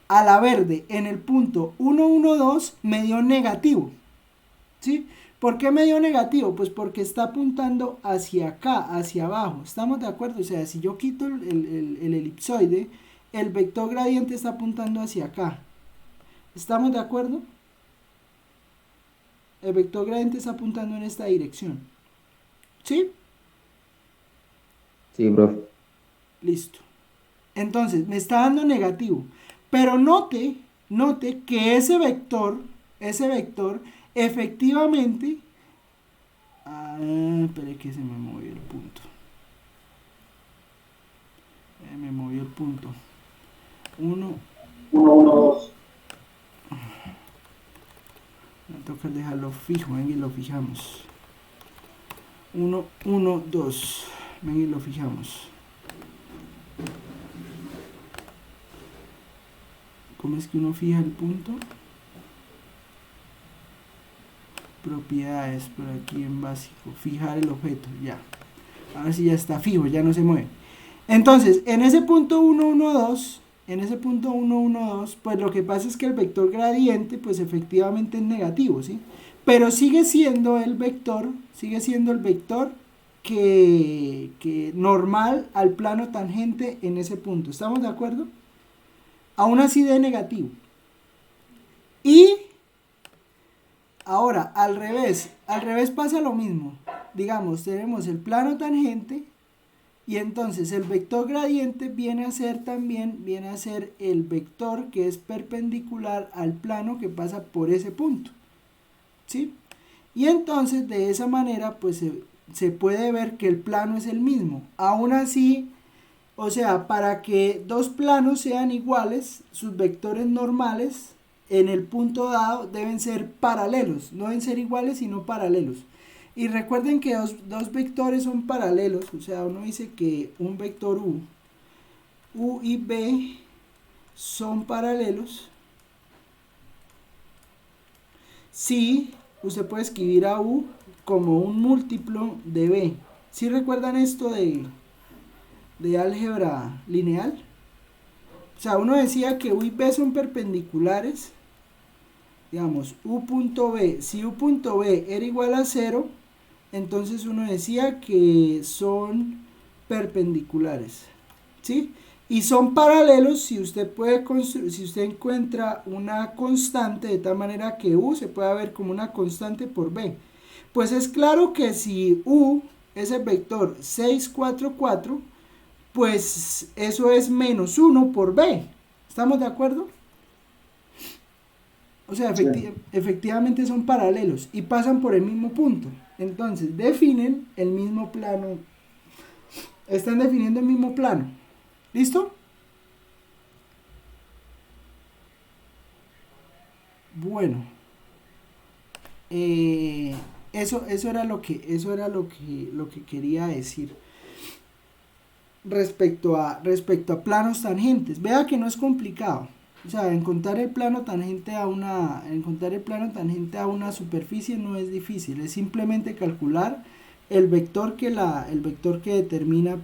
a la verde en el punto 1, 1, 2 me dio negativo, ¿sí? ¿Por qué me dio negativo? Pues porque está apuntando hacia acá, hacia abajo. ¿Estamos de acuerdo? O sea, si yo quito el elipsoide, el vector gradiente está apuntando hacia acá. ¿Estamos de acuerdo? El vector gradiente está apuntando en esta dirección. ¿Sí? Sí, profe. Listo. Entonces, me está dando negativo. Pero note que ese vector, efectivamente... espere que se me movió el punto. Me movió el punto. 1, 1, 1, 2. me toca dejarlo fijo, venga y lo fijamos. 1, 1, 2. Venga y lo fijamos. ¿Cómo es que uno fija el punto? Propiedades, por aquí en básico. Fijar el objeto, ya. Ahora sí ya está fijo, ya no se mueve. Entonces, en ese punto 1, 1, 2, pues lo que pasa es que el vector gradiente, pues efectivamente es negativo, ¿sí? Pero sigue siendo el vector que normal al plano tangente en ese punto. ¿Estamos de acuerdo? Aún así de negativo. Y ahora, al revés pasa lo mismo. Digamos, tenemos el plano tangente y entonces el vector gradiente viene a ser el vector que es perpendicular al plano que pasa por ese punto, ¿sí? Y entonces de esa manera pues se puede ver que el plano es el mismo. Aún así, o sea, para que dos planos sean iguales, sus vectores normales en el punto dado deben ser paralelos, no deben ser iguales sino paralelos. Y recuerden que dos vectores son paralelos, o sea, uno dice que un vector U y B son paralelos si usted puede escribir a U como un múltiplo de B. ¿Sí recuerdan esto de álgebra lineal? O sea, uno decía que U y B son perpendiculares. Digamos, U.B, si U.B era igual a 0, entonces uno decía que son perpendiculares, ¿sí? Y son paralelos si usted encuentra una constante de tal manera que U se pueda ver como una constante por B. Pues es claro que si U es el vector 6, 4, 4, pues eso es menos 1 por B. ¿Estamos de acuerdo? O sea, efectivamente son paralelos y pasan por el mismo punto. Entonces, definen el mismo plano. Están definiendo el mismo plano. ¿Listo? Bueno. Eso era lo que quería decir respecto a planos tangentes. Vea que no es complicado. O sea, encontrar el plano tangente a una superficie no es difícil, es simplemente calcular el vector que determina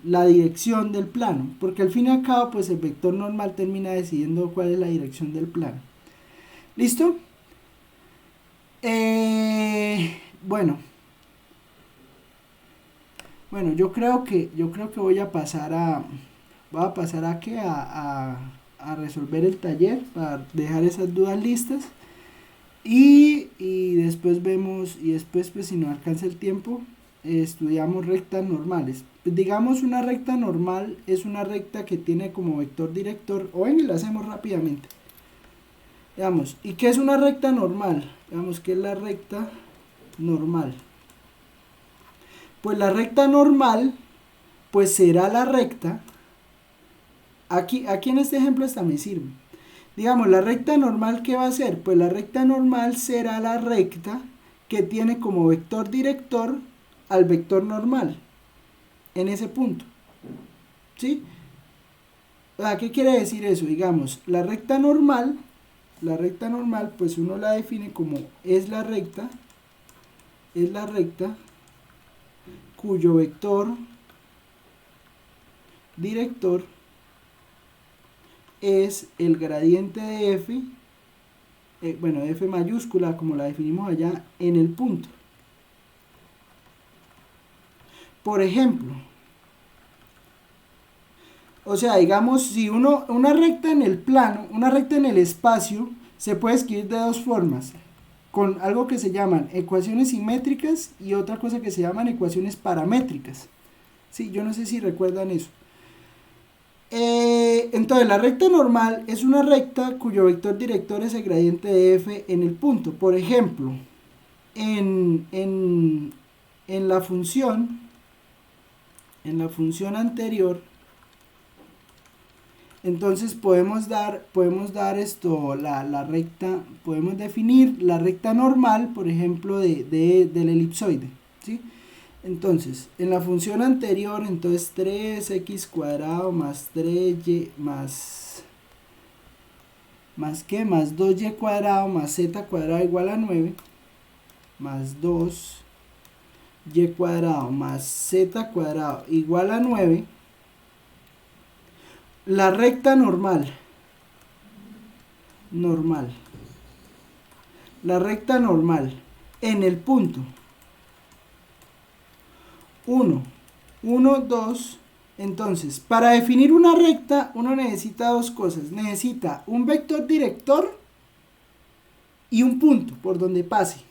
la dirección del plano, porque al fin y al cabo pues el vector normal termina decidiendo cuál es la dirección del plano. ¿Listo? Bueno, yo creo que voy a pasar a resolver el taller para dejar esas dudas listas y después vemos, y después pues si no alcanza el tiempo estudiamos rectas normales. Pues, digamos, una recta normal es una recta que tiene como vector director, o venga, lo hacemos rápidamente. Veamos, ¿y qué es una recta normal? Veamos qué es la recta normal. Pues la recta normal pues será la recta. Aquí en este ejemplo hasta me sirve. Digamos, la recta normal, ¿qué va a ser? Pues la recta normal será la recta que tiene como vector director al vector normal en ese punto. ¿Sí? ¿Qué quiere decir eso? Digamos, la recta normal pues uno la define como es la recta cuyo vector director es el gradiente de f, bueno, f mayúscula como la definimos allá, en el punto. Por ejemplo, o sea, digamos, si una recta en el plano, una recta en el espacio, se puede escribir de dos formas, con algo que se llaman ecuaciones simétricas y otra cosa que se llaman ecuaciones paramétricas. Sí, yo no sé si recuerdan eso. Entonces, la recta normal es una recta cuyo vector director es el gradiente de f en el punto. Por ejemplo, en la función anterior, entonces podemos dar esto, la recta, podemos definir la recta normal, por ejemplo, del elipsoide, ¿sí? Entonces, en la función anterior, entonces 3x cuadrado más 3y más ¿qué? Más 2y cuadrado más z cuadrado igual a 9, más 2y cuadrado más z cuadrado igual a 9, la recta normal, la recta normal en el punto 1, 1, 2, entonces, para definir una recta, uno necesita dos cosas. Necesita un vector director y un punto por donde pase,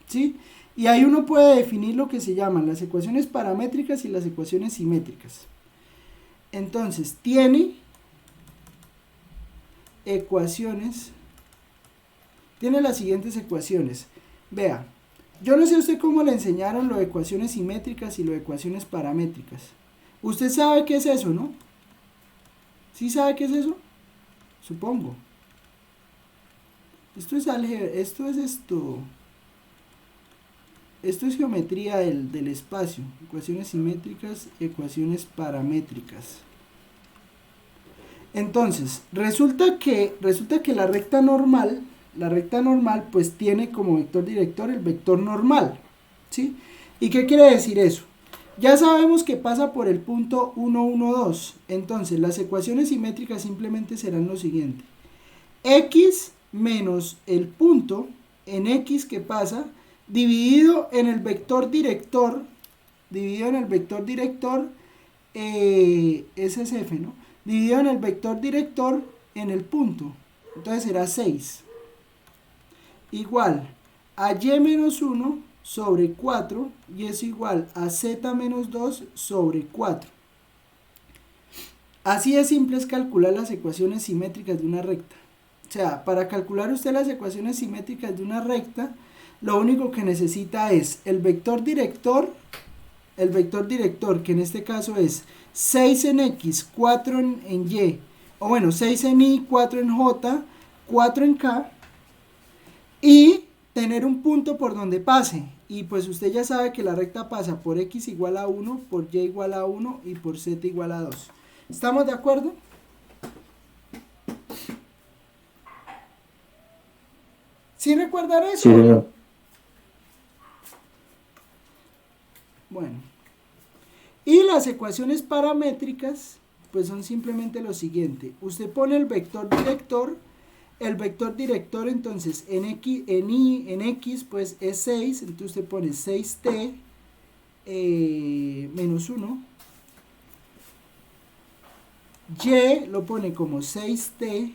¿sí? Y ahí uno puede definir lo que se llaman las ecuaciones paramétricas y las ecuaciones simétricas. Entonces, tiene las siguientes ecuaciones. Vea. Yo no sé a usted cómo le enseñaron lo de ecuaciones simétricas y lo de ecuaciones paramétricas. Usted sabe qué es eso, ¿no? ¿Sí sabe qué es eso? Supongo. Esto es álgebra, esto es geometría del espacio. Ecuaciones simétricas, ecuaciones paramétricas. Entonces, resulta que la recta normal pues tiene como vector director el vector normal, ¿sí? ¿Y qué quiere decir eso? Ya sabemos que pasa por el punto 1, 1, 2. Entonces, las ecuaciones simétricas simplemente serán lo siguiente. X menos el punto en X que pasa, dividido en el vector director, ese es F, ¿no? Dividido en el vector director en el punto. Entonces será 6. Igual a y menos 1 sobre 4 y es igual a z menos 2 sobre 4. Así de simple es calcular las ecuaciones simétricas de una recta. O sea, para calcular usted las ecuaciones simétricas de una recta, lo único que necesita es el vector director que en este caso es 6 en x, 4 en y, o bueno, 6 en y, 4 en j, 4 en k, y tener un punto por donde pase. Y pues usted ya sabe que la recta pasa por x igual a 1, por y igual a 1 y por z igual a 2. ¿Estamos de acuerdo? ¿Sí recuerdan eso? Sí, señor. Bueno. Y las ecuaciones paramétricas pues son simplemente lo siguiente. Usted pone el vector director entonces en x pues es 6, entonces usted pone 6t menos 1, y lo pone como 6t,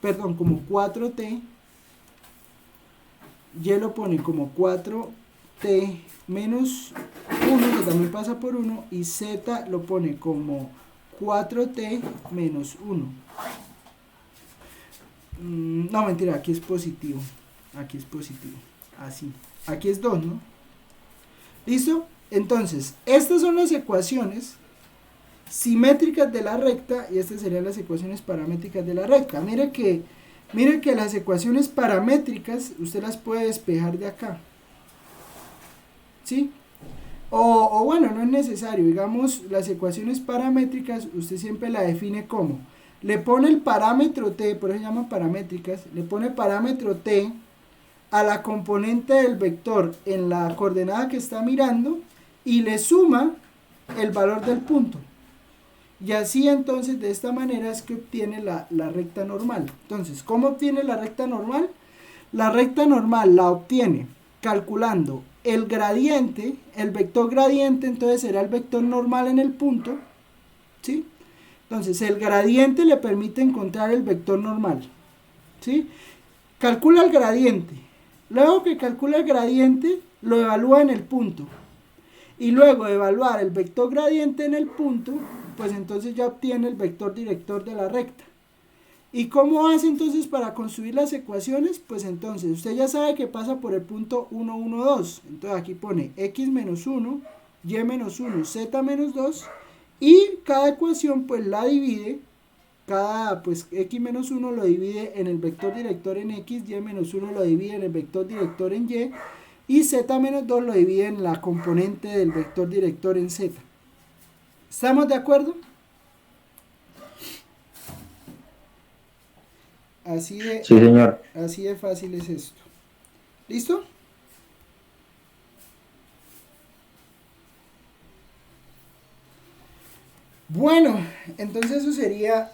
perdón, como 4t, y lo pone como 4t menos 1, que también pasa por 1, y z lo pone como 4t menos 1. No, mentira, aquí es positivo. Así. Aquí es 2, ¿no? ¿Listo? Entonces, estas son las ecuaciones simétricas de la recta y estas serían las ecuaciones paramétricas de la recta. Mire que las ecuaciones paramétricas usted las puede despejar de acá. ¿Sí? O bueno, no es necesario. Digamos, las ecuaciones paramétricas usted siempre la define como le pone el parámetro t, por eso se llaman paramétricas, le pone parámetro t a la componente del vector en la coordenada que está mirando y le suma el valor del punto. Y así entonces de esta manera es que obtiene la recta normal. Entonces, ¿cómo obtiene la recta normal? La recta normal la obtiene calculando el gradiente, el vector gradiente, entonces será el vector normal en el punto, ¿sí? Entonces el gradiente le permite encontrar el vector normal, ¿sí? Calcula el gradiente, luego que calcula el gradiente lo evalúa en el punto, y luego de evaluar el vector gradiente en el punto, pues entonces ya obtiene el vector director de la recta. ¿Y cómo hace entonces para construir las ecuaciones? Pues entonces usted ya sabe que pasa por el punto 1, 1, 2. Entonces aquí pone x menos 1, y menos 1, z menos 2. Y cada ecuación pues la divide, pues x menos 1 lo divide en el vector director en x, y menos 1 lo divide en el vector director en y z menos 2 lo divide en la componente del vector director en z. ¿Estamos de acuerdo? Sí, señor. Así de fácil es esto. ¿Listo? Bueno, entonces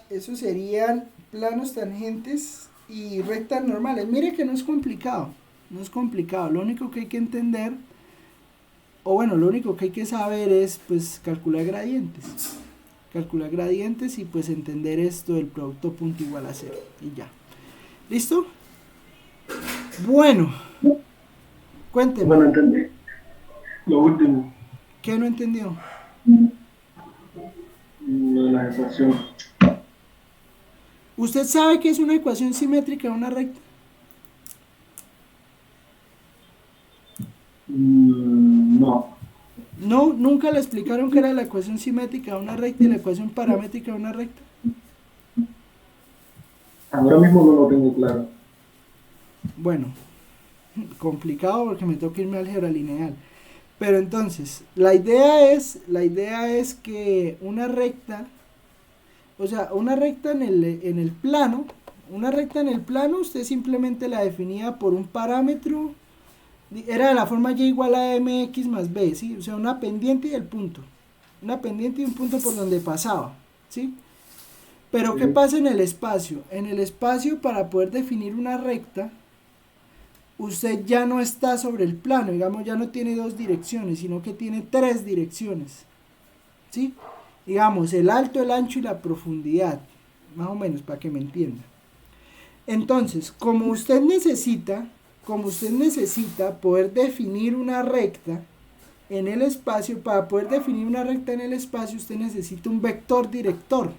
eso serían planos tangentes y rectas normales. Mire que no es complicado, no es complicado. Lo único que hay que entender, o bueno, lo único que hay que saber es pues calcular gradientes. Calcular gradientes y pues entender esto del producto punto igual a 0 y ya. ¿Listo? Bueno, cuénteme. Bueno, entendí. Lo último, ¿Qué no entendió? lo de la ecuación. ¿Usted sabe qué es una ecuación simétrica de una recta? No. No, nunca le explicaron qué era la ecuación simétrica de una recta y la ecuación paramétrica de una recta. Ahora mismo no lo tengo claro. Bueno, complicado porque me toca irme a álgebra lineal. Pero entonces, la idea es que una recta, o sea, una recta en el plano, usted simplemente la definía por un parámetro, era de la forma y igual a mx más b, ¿sí? O sea, una pendiente y el punto, una pendiente y un punto por donde pasaba, ¿sí? Pero ¿qué pasa en el espacio? En el espacio, para poder definir una recta, usted ya no está sobre el plano, digamos, ya no tiene dos direcciones, sino que tiene tres direcciones, ¿sí? Digamos, el alto, el ancho y la profundidad, más o menos, para que me entienda. Entonces, como usted necesita poder definir una recta en el espacio, para poder definir una recta en el espacio, usted necesita un vector director,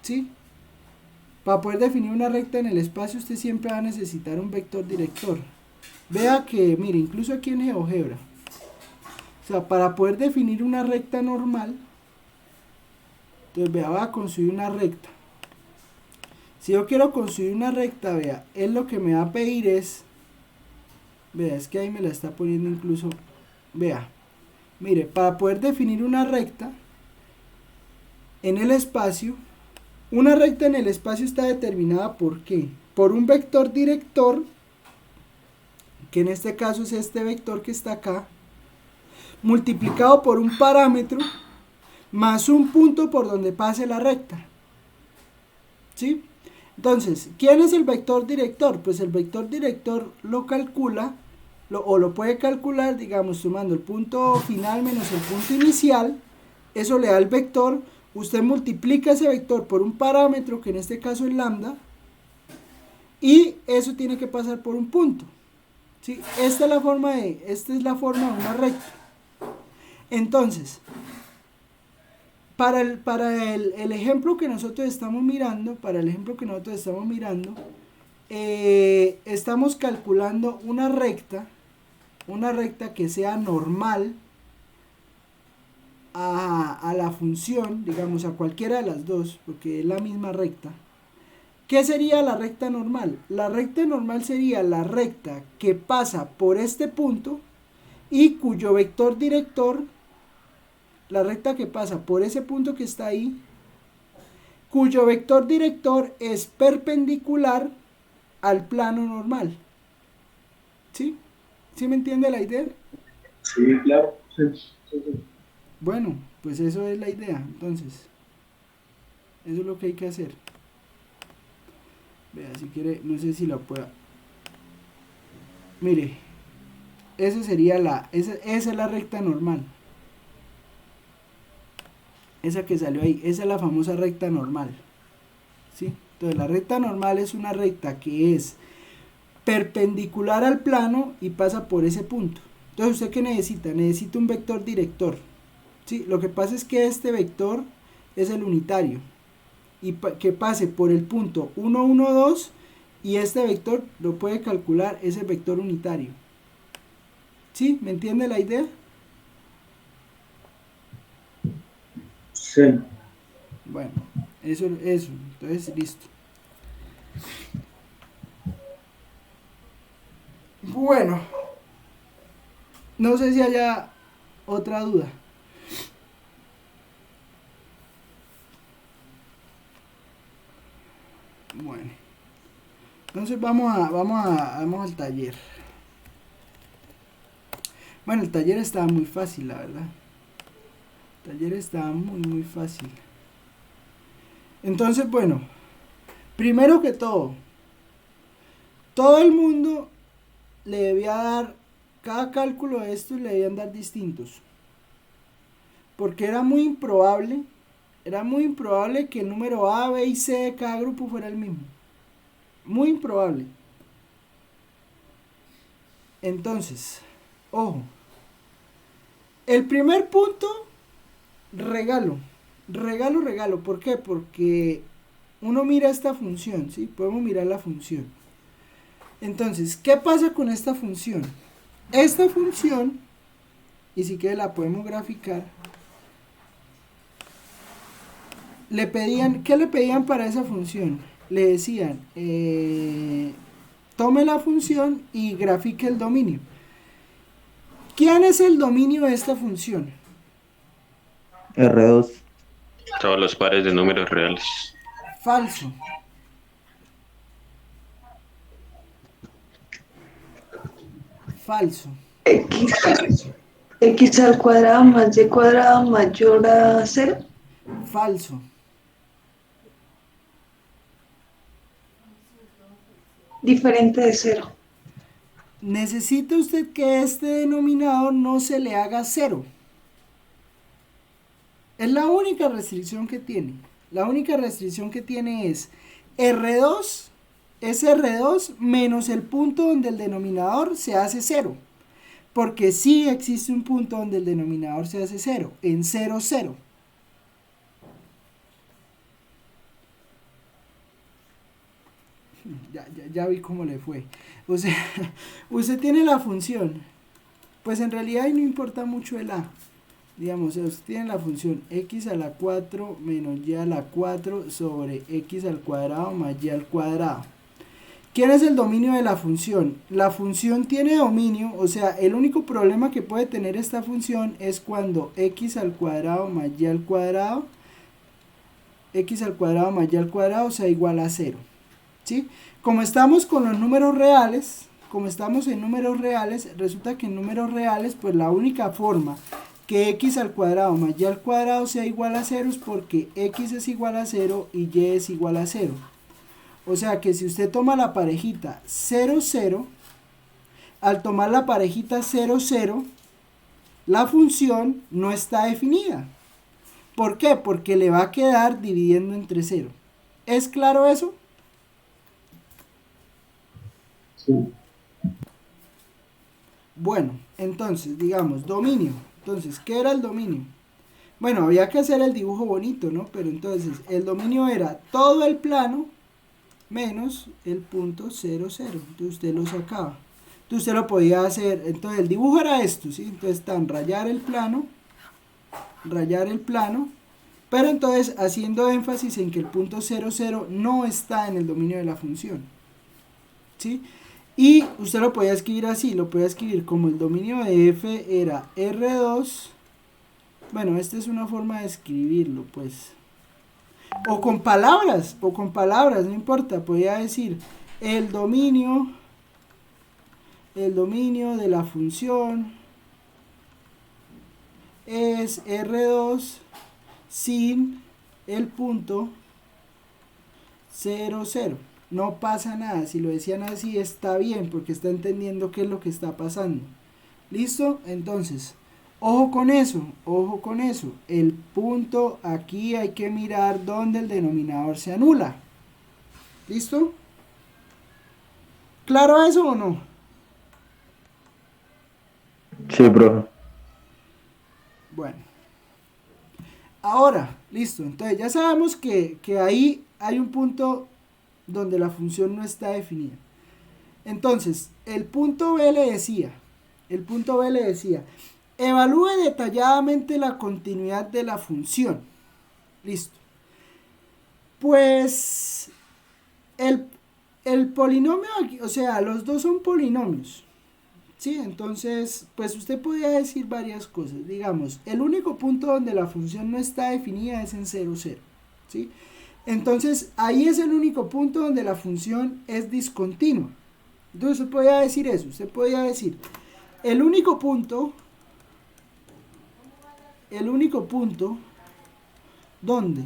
¿sí? Para poder definir una recta en el espacio usted siempre va a necesitar un vector director. Vea que, mire, incluso aquí en GeoGebra, o sea, para poder definir una recta normal, entonces vea, voy a construir una recta. Si yo quiero construir una recta, vea, él lo que me va a pedir es, vea, es que ahí me la está poniendo incluso, vea, mire, para poder definir una recta en el espacio, una recta en el espacio está determinada por ¿qué? Por un vector director, que en este caso es este vector que está acá, multiplicado por un parámetro, más un punto por donde pase la recta. ¿Sí? Entonces, ¿quién es el vector director? Pues el vector director lo calcula, o lo puede calcular, digamos, sumando el punto final menos el punto inicial, eso le da el vector. Usted multiplica ese vector por un parámetro, que en este caso es lambda, y eso tiene que pasar por un punto, ¿sí? Esta es la forma de una recta. Entonces, para el ejemplo que nosotros estamos mirando, estamos calculando una recta que sea normal a la función, digamos, a cualquiera de las dos, porque es la misma recta. ¿Qué sería la recta normal? La recta normal sería la recta que pasa por este punto y cuyo vector director, la recta que pasa por ese punto que está ahí, cuyo vector director es perpendicular al plano normal. ¿Sí? ¿Sí me entiende la idea? Sí, claro. Sí, sí, sí. Bueno, pues eso es la idea, entonces. Eso es lo que hay que hacer. Vea, si quiere, no sé si la pueda. Mire, esa sería esa es la recta normal. Esa que salió ahí, esa es la famosa recta normal. ¿Sí? Entonces la recta normal es una recta que es perpendicular al plano y pasa por ese punto. Entonces, ¿usted qué necesita? Necesita un vector director. ¿Sí? Lo que pasa es que este vector es el unitario y que pase por el punto 1, 1, 2 y este vector lo puede calcular, ese vector unitario. ¿Sí? ¿Me entiende la idea? Sí. Bueno, eso, entonces listo. Bueno, no sé si haya otra duda. Bueno, entonces vamos al taller. Bueno, el taller estaba muy fácil, la verdad. El taller estaba muy fácil. Entonces, bueno, primero que todo el mundo le debía dar, cada cálculo de estos le debían dar distintos. Porque era muy improbable que el número A, B y C de cada grupo fuera el mismo. Muy improbable. Entonces, ojo. El primer punto, regalo. ¿Por qué? Porque uno mira esta función, ¿sí? Podemos mirar la función. Entonces, ¿qué pasa con esta función? Esta función, y si quiere la podemos graficar, ¿qué le pedían para esa función? Le decían, tome la función y grafique el dominio. ¿Quién es el dominio de esta función? R2. Todos los pares de números reales. Falso. Falso. X al cuadrado más y cuadrado mayor a 0. Falso. Diferente de 0. Necesita usted que este denominador no se le haga 0. Es la única restricción que tiene. La única restricción que tiene es R2, es R2 menos el punto donde el denominador se hace 0. Porque sí existe un punto donde el denominador se hace 0, en 0, 0. Ya vi cómo le fue. O sea, usted tiene la función. Pues en realidad no importa mucho el A. Digamos, usted tiene la función x a la 4 menos y a la 4 sobre x al cuadrado más y al cuadrado. ¿Quién es el dominio de la función? La función tiene dominio, o sea, el único problema que puede tener esta función es cuando x al cuadrado más y al cuadrado más y al cuadrado sea igual a 0. ¿Sí? Como estamos con los números reales, como estamos en números reales, resulta que en números reales, pues la única forma que x al cuadrado más y al cuadrado sea igual a 0 es porque x es igual a 0 y y es igual a 0. O sea que si usted toma la parejita 0, 0, al tomar la parejita 0, 0, la función no está definida. ¿Por qué? Porque le va a quedar dividiendo entre 0. ¿Es claro eso? Sí. Bueno, entonces, digamos, dominio. Entonces, ¿qué era el dominio? Bueno, había que hacer el dibujo bonito, ¿no? Pero entonces, el dominio era todo el plano menos el punto 0, 0. Entonces, usted lo sacaba. Entonces, usted lo podía hacer. Entonces, el dibujo era esto, ¿sí? Entonces, rayar el plano. Pero entonces, haciendo énfasis en que el punto 0, 0 no está en el dominio de la función. ¿Sí? Y usted lo podía escribir así, lo podía escribir como el dominio de f era R2. Bueno, esta es una forma de escribirlo, pues. O con palabras, no importa, podría decir el dominio de la función es R2 sin el punto 0, 0. No pasa nada, si lo decían así está bien, porque está entendiendo qué es lo que está pasando. ¿Listo? Entonces, ojo con eso, el punto aquí hay que mirar donde el denominador se anula. ¿Listo? ¿Claro eso o no? Sí, profe. Bueno. Ahora, listo. Entonces ya sabemos que ahí hay un punto donde la función no está definida. Entonces, el punto B le decía, evalúe detalladamente la continuidad de la función. Listo. Pues el polinomio aquí, o sea, los dos son polinomios. ¿Sí? Entonces, pues usted podría decir varias cosas. Digamos, el único punto donde la función no está definida es en 0, 0. ¿Sí? Entonces, ahí es el único punto donde la función es discontinua. Entonces, usted podría decir eso. Usted podría decir, el único punto donde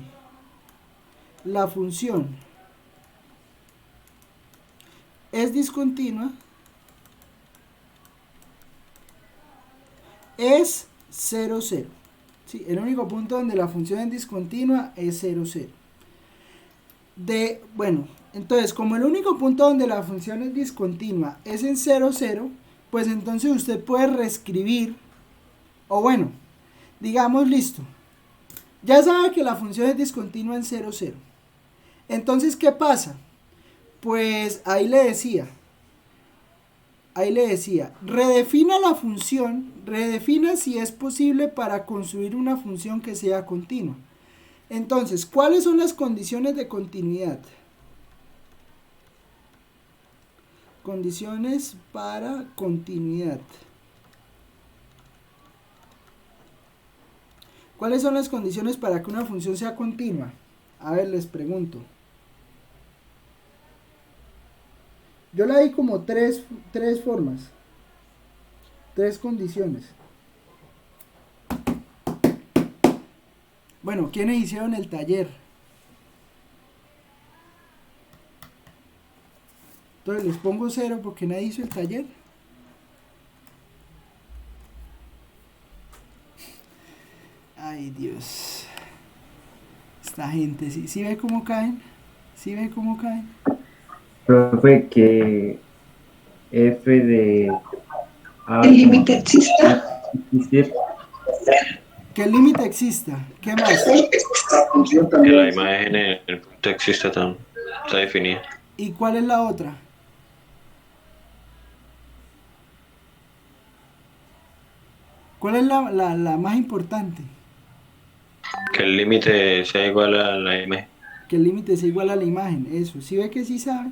la función es discontinua es 0, 0. ¿Sí? El único punto donde la función es discontinua es 0, 0. Bueno, entonces, como el único punto donde la función es discontinua es en 0, 0, pues entonces usted puede reescribir, o bueno, digamos, listo. Ya sabe que la función es discontinua en 0, 0. Entonces, ¿qué pasa? Pues ahí le decía, redefina la función, redefina si es posible para construir una función que sea continua. Entonces, ¿cuáles son las condiciones de continuidad? Condiciones para continuidad. ¿Cuáles son las condiciones para que una función sea continua? A ver, les pregunto. Yo la di como tres formas. 3 condiciones. Bueno, ¿quiénes hicieron el taller? Entonces les pongo 0 porque nadie hizo el taller. Ay, Dios. Esta gente, ¿sí ve cómo caen? ¿Sí ve cómo caen? Profe, que f de a El límite exista. existir. Que el límite exista. ¿Qué más? La función Que también. la imagen en el punto existe también. Está definida. ¿Y cuál es la otra? ¿Cuál es la más importante? Que el límite sea igual a la imagen. Que el límite sea igual a la imagen. Eso. ¿Sí ve que sí sabe?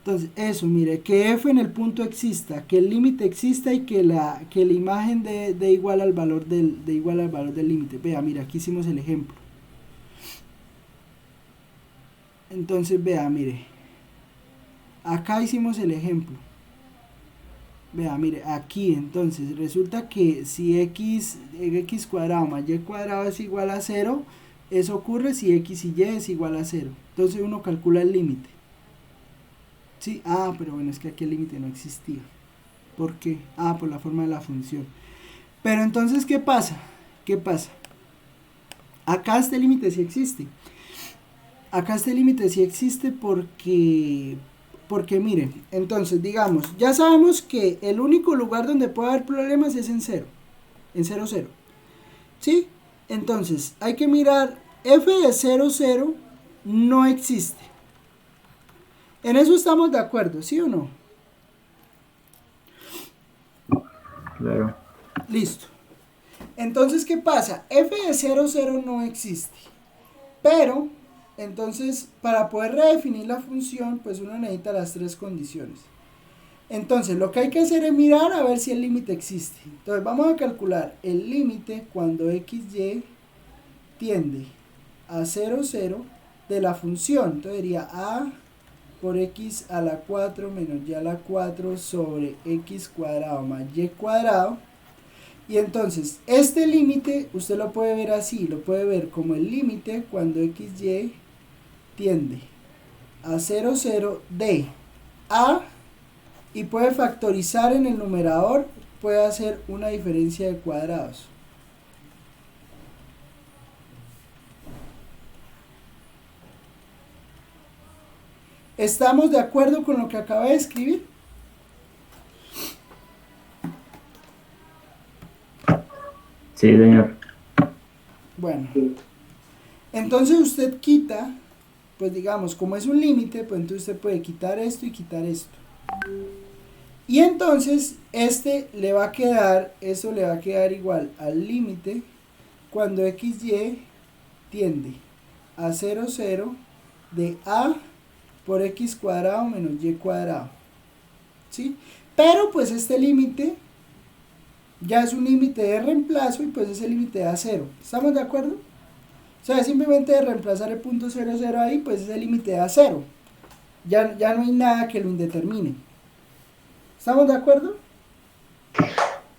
Entonces, eso, mire, que f en el punto exista, que el límite exista y que la imagen de igual al valor del límite. Vea, mira, aquí hicimos el ejemplo. Entonces, vea, mire. Acá hicimos el ejemplo. Vea, mire, aquí, entonces, resulta que si x cuadrado más y cuadrado es igual a 0, eso ocurre si x y y es igual a 0. Entonces uno calcula el límite. Sí, pero bueno, es que aquí el límite no existía. ¿Por qué? Por la forma de la función. Pero entonces, ¿qué pasa? Acá este límite sí existe. Porque mire, entonces digamos, ya sabemos que el único lugar donde puede haber problemas es en 0. En 0, 0. ¿Sí? Entonces, hay que mirar, f de 0, 0 no existe. En eso estamos de acuerdo, ¿sí o no? Claro. Listo. Entonces, ¿qué pasa? F de 0, 0 no existe. Pero, entonces, para poder redefinir la función, pues uno necesita las 3 condiciones. Entonces, lo que hay que hacer es mirar a ver si el límite existe. Entonces, vamos a calcular el límite cuando xy tiende a 0, 0 de la función. Entonces sería a por x a la 4 menos y a la 4 sobre x cuadrado más y cuadrado. Y entonces este límite usted lo puede ver así, lo puede ver como el límite cuando xy tiende a 0, 0 de a, y puede factorizar en el numerador, puede hacer una diferencia de cuadrados. ¿Estamos de acuerdo con lo que acaba de escribir? Sí, señor. Bueno, entonces usted quita, pues digamos, como es un límite, pues entonces usted puede quitar esto y quitar esto. Y entonces este le va a quedar, eso le va a quedar igual al límite cuando xy tiende a 0, 0 de a por x cuadrado menos y cuadrado. ¿Sí? Pero pues este límite ya es un límite de reemplazo y pues ese límite da 0. ¿Estamos de acuerdo? O sea, simplemente de reemplazar el punto 0, 0 ahí, pues ese límite da 0. Ya no hay nada que lo indetermine. ¿Estamos de acuerdo?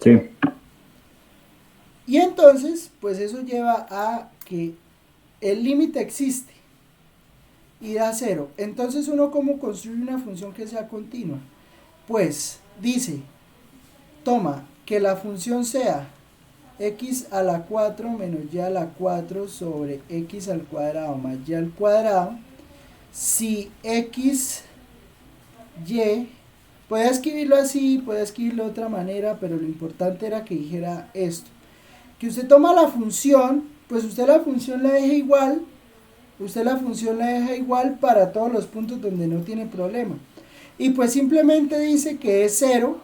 Sí. Y entonces, pues eso lleva a que el límite existe y da 0. Entonces uno, ¿cómo construye una función que sea continua? Pues dice, toma que la función sea x a la 4 menos y a la 4 sobre x al cuadrado más y al cuadrado, si x, y, puede escribirlo así, puede escribirlo de otra manera, pero lo importante era que dijera esto, que usted toma la función, pues usted la función la deja igual, para todos los puntos donde no tiene problema, y pues simplemente dice que es 0,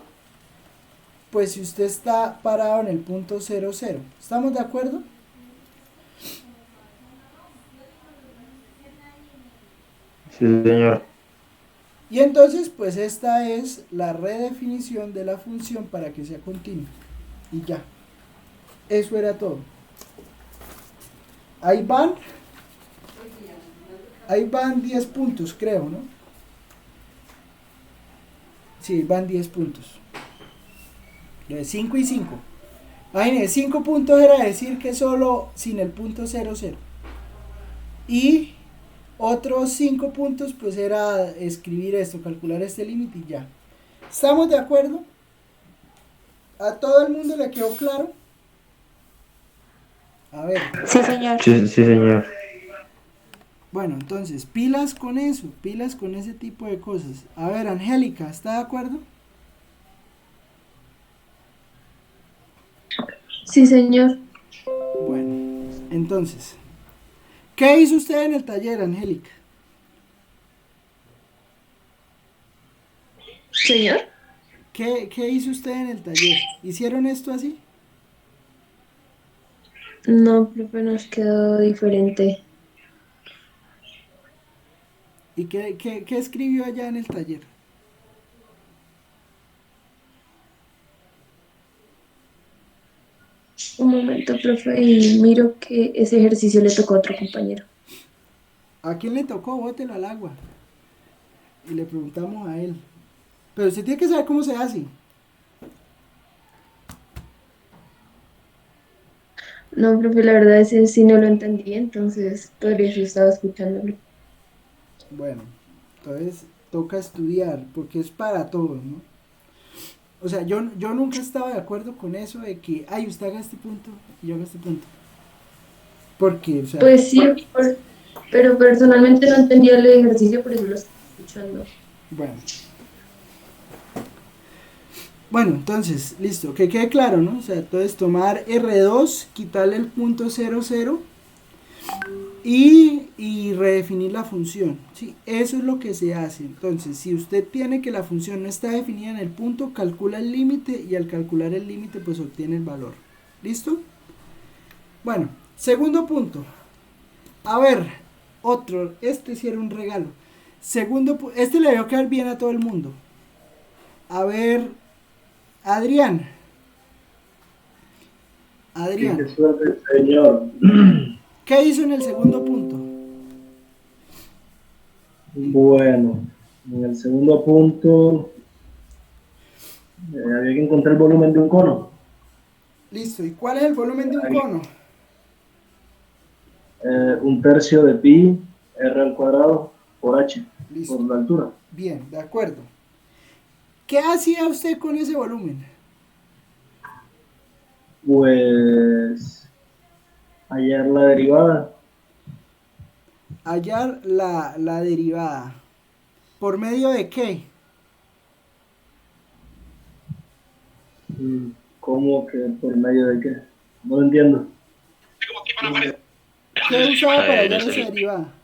pues si usted está parado en el punto 0, 0. ¿Estamos de acuerdo? Sí, señor. Y entonces, pues esta es la redefinición de la función para que sea continua. Y ya. Eso era todo. Ahí van 10 puntos, creo, ¿no? Sí, van 10 puntos. De 5 y 5. Imagínense, 5 puntos era decir que solo sin el punto 0, 0. Y otros 5 puntos pues era escribir esto, calcular este límite y ya. ¿Estamos de acuerdo? ¿A todo el mundo le quedó claro? A ver. Sí, señor. Sí, sí, señor. Bueno, entonces, pilas con eso, pilas con ese tipo de cosas. A ver, Angélica, ¿está de acuerdo? Sí, señor. Bueno, entonces, ¿qué hizo usted en el taller, Angélica? Señor. ¿Qué hizo usted en el taller? ¿Hicieron esto así? No, profe, nos quedó diferente. ¿Y qué escribió allá en el taller? Un momento, profe, y miro que ese ejercicio le tocó a otro compañero. ¿A quién le tocó? Bótelo al agua. Y le preguntamos a él. Pero usted tiene que saber cómo se hace. No, profe, la verdad ese sí no lo entendí, entonces por eso estaba escuchándolo. Bueno, entonces toca estudiar, porque es para todos, ¿no? O sea, yo nunca estaba de acuerdo con eso de que, ay, usted haga este punto y yo haga este punto. Porque, o sea, Pues sí, pero personalmente no entendía el ejercicio, por eso lo estaba escuchando. bueno. Bueno, entonces, listo, que quede claro, ¿no? O sea, entonces tomar R2, quitarle el punto 0, 0 y redefinir la función, ¿sí? Eso es lo que se hace. Entonces, si usted tiene que la función no está definida en el punto, calcula el límite y al calcular el límite, pues obtiene el valor. ¿Listo? Bueno, segundo punto. A ver, otro, este sí era un regalo. Este le debe quedar bien a todo el mundo. A ver, Adrián. Qué suerte, señor. ¿Qué hizo en el segundo punto? Bueno, en el segundo punto había que encontrar el volumen de un cono. Listo, ¿y cuál es el volumen de un cono? Un tercio de pi r al cuadrado por h, Listo. por la altura. Bien, de acuerdo. ¿Qué hacía usted con ese volumen? Pues hallar la derivada. Hallar la derivada. ¿Por medio de qué? ¿Cómo que por medio de qué? No lo entiendo. ¿Qué usaba para hallar Se esa derivada?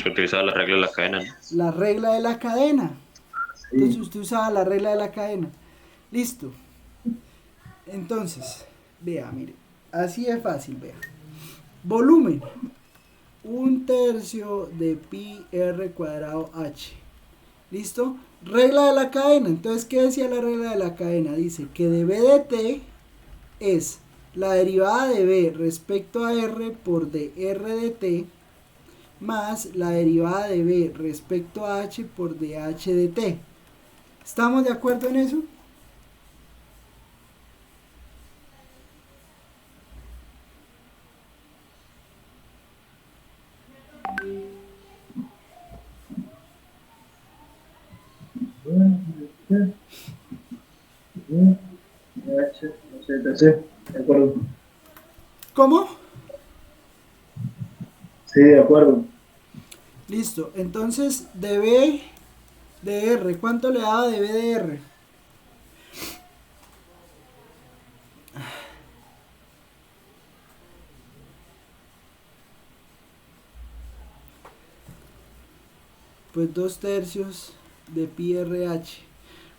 utiliza la regla de la cadena, ¿no? La regla de la cadena. Sí. Entonces usted usaba la regla de la cadena. Listo. Entonces, vea, mire. Así es fácil, vea. Volumen. Un tercio de pi r cuadrado h. ¿Listo? Regla de la cadena. Entonces, ¿qué decía la regla de la cadena? Dice que de b de t es la derivada de b respecto a r por dr de t más la derivada de b respecto a h por dh de t. ¿Estamos de acuerdo en eso? Sí, de acuerdo. ¿Cómo? Sí, de acuerdo. Listo. Entonces, de b de r, ¿cuánto le daba de b de r? Pues 2 tercios de pi RH.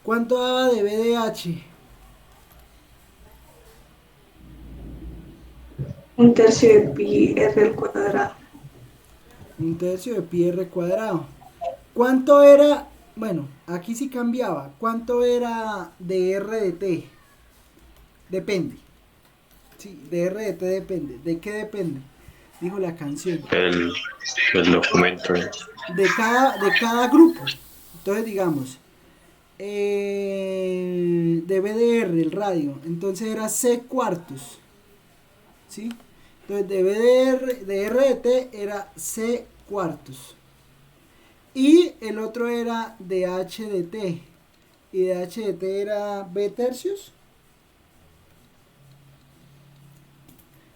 ¿Cuánto daba de b de h? Un tercio de pi r al cuadrado. Un tercio de pi r cuadrado. ¿Cuánto era? Bueno, aquí sí cambiaba. ¿Cuánto era de r de t? Depende. Sí, de r de t depende. ¿De qué depende? Dijo la canción. El documento. De cada grupo. Entonces digamos, de BDR, el radio, entonces era C cuartos. ¿Sí? Entonces de BDR, de R de T era C cuartos. Y el otro era de H de T. Y de H de T era B tercios.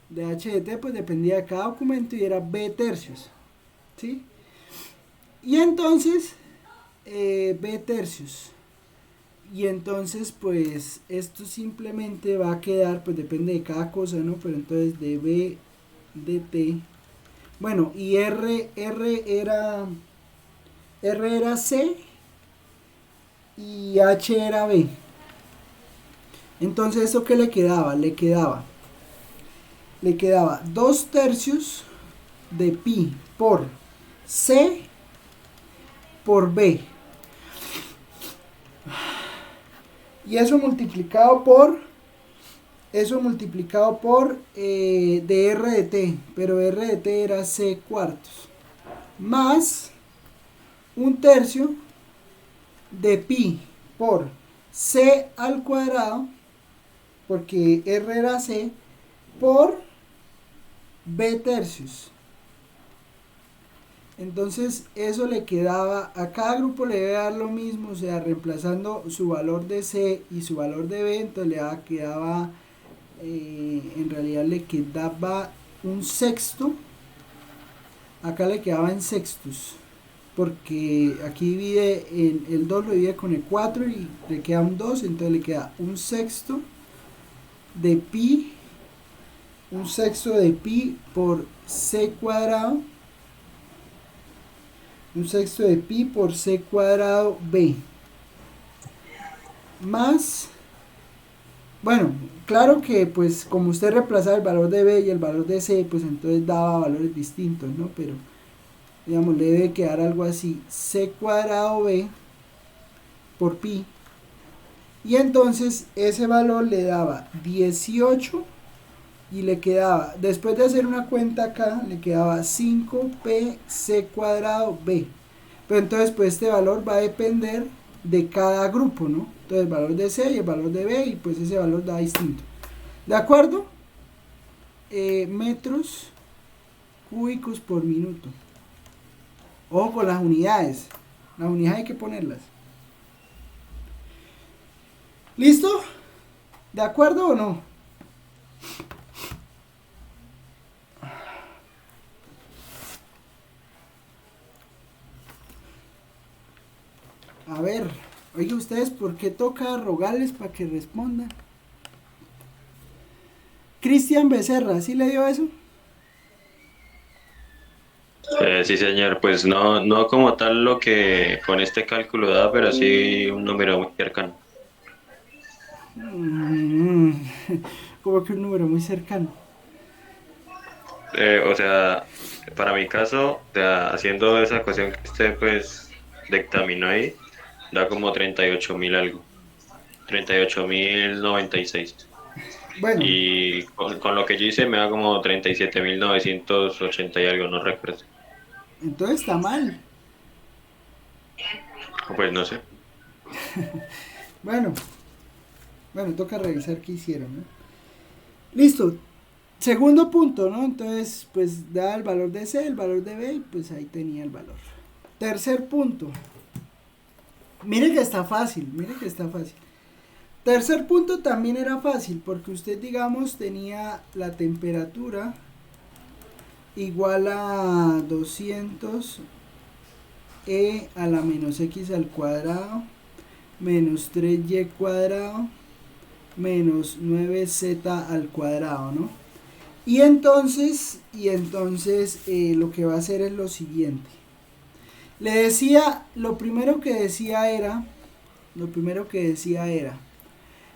De H de T pues dependía de cada documento y era B tercios. ¿Sí? Y entonces, B tercios. Y entonces, pues, esto simplemente va a quedar, pues depende de cada cosa, ¿no? Pero entonces de B de T. Bueno, y R era C y H era B. Entonces, ¿eso qué le quedaba? Le quedaba 2 tercios de pi por C por B. Y eso multiplicado por de R de T, pero R de T era C cuartos, más un tercio de pi por C al cuadrado, porque R era C, por B tercios. Entonces eso le quedaba, a cada grupo le debe dar lo mismo, o sea, reemplazando su valor de C y su valor de B, entonces quedaba, en realidad le quedaba un sexto, acá le quedaba en sextos, porque aquí divide, el 2 lo divide con el 4 y le queda un 2, entonces le queda un sexto de pi, por C cuadrado, un sexto de pi por C cuadrado B, más, bueno, claro que pues como usted reemplazaba el valor de B y el valor de C, pues entonces daba valores distintos, ¿no? Pero digamos, le debe quedar algo así, C cuadrado B por pi, y entonces ese valor le daba 18 y le quedaba, después de hacer una cuenta acá, le quedaba 5pc cuadrado b. Pero entonces pues este valor va a depender de cada grupo, ¿no? Entonces el valor de C y el valor de B, y pues ese valor da distinto. ¿De acuerdo? Metros cúbicos por minuto. Ojo con las unidades. Las unidades hay que ponerlas. ¿Listo? ¿De acuerdo o no? A ver, oiga ustedes, ¿por qué toca rogarles para que respondan? Cristian Becerra, ¿sí le dio eso? Sí, señor, pues no como tal lo que con este cálculo da, pero sí un número muy cercano. Como que un número muy cercano. O sea, para mi caso, haciendo esa ecuación que usted pues dictaminó ahí, da como 38.000 algo, 38.096. Bueno, Y con lo que yo hice me da como 37.980 y algo, no recuerdo. entonces está mal. Pues no sé. Bueno, toca revisar qué hicieron, ¿no? Listo. Segundo punto, ¿no? Entonces, pues da el valor de C, el valor de B, y pues ahí tenía el valor. Tercer punto. Mire que está fácil, Tercer punto también era fácil, porque usted, digamos, tenía la temperatura igual a 200 e a la menos x al cuadrado menos 3y cuadrado menos 9z al cuadrado, ¿no? Y entonces lo que va a hacer es lo siguiente. Le decía, lo primero que decía era,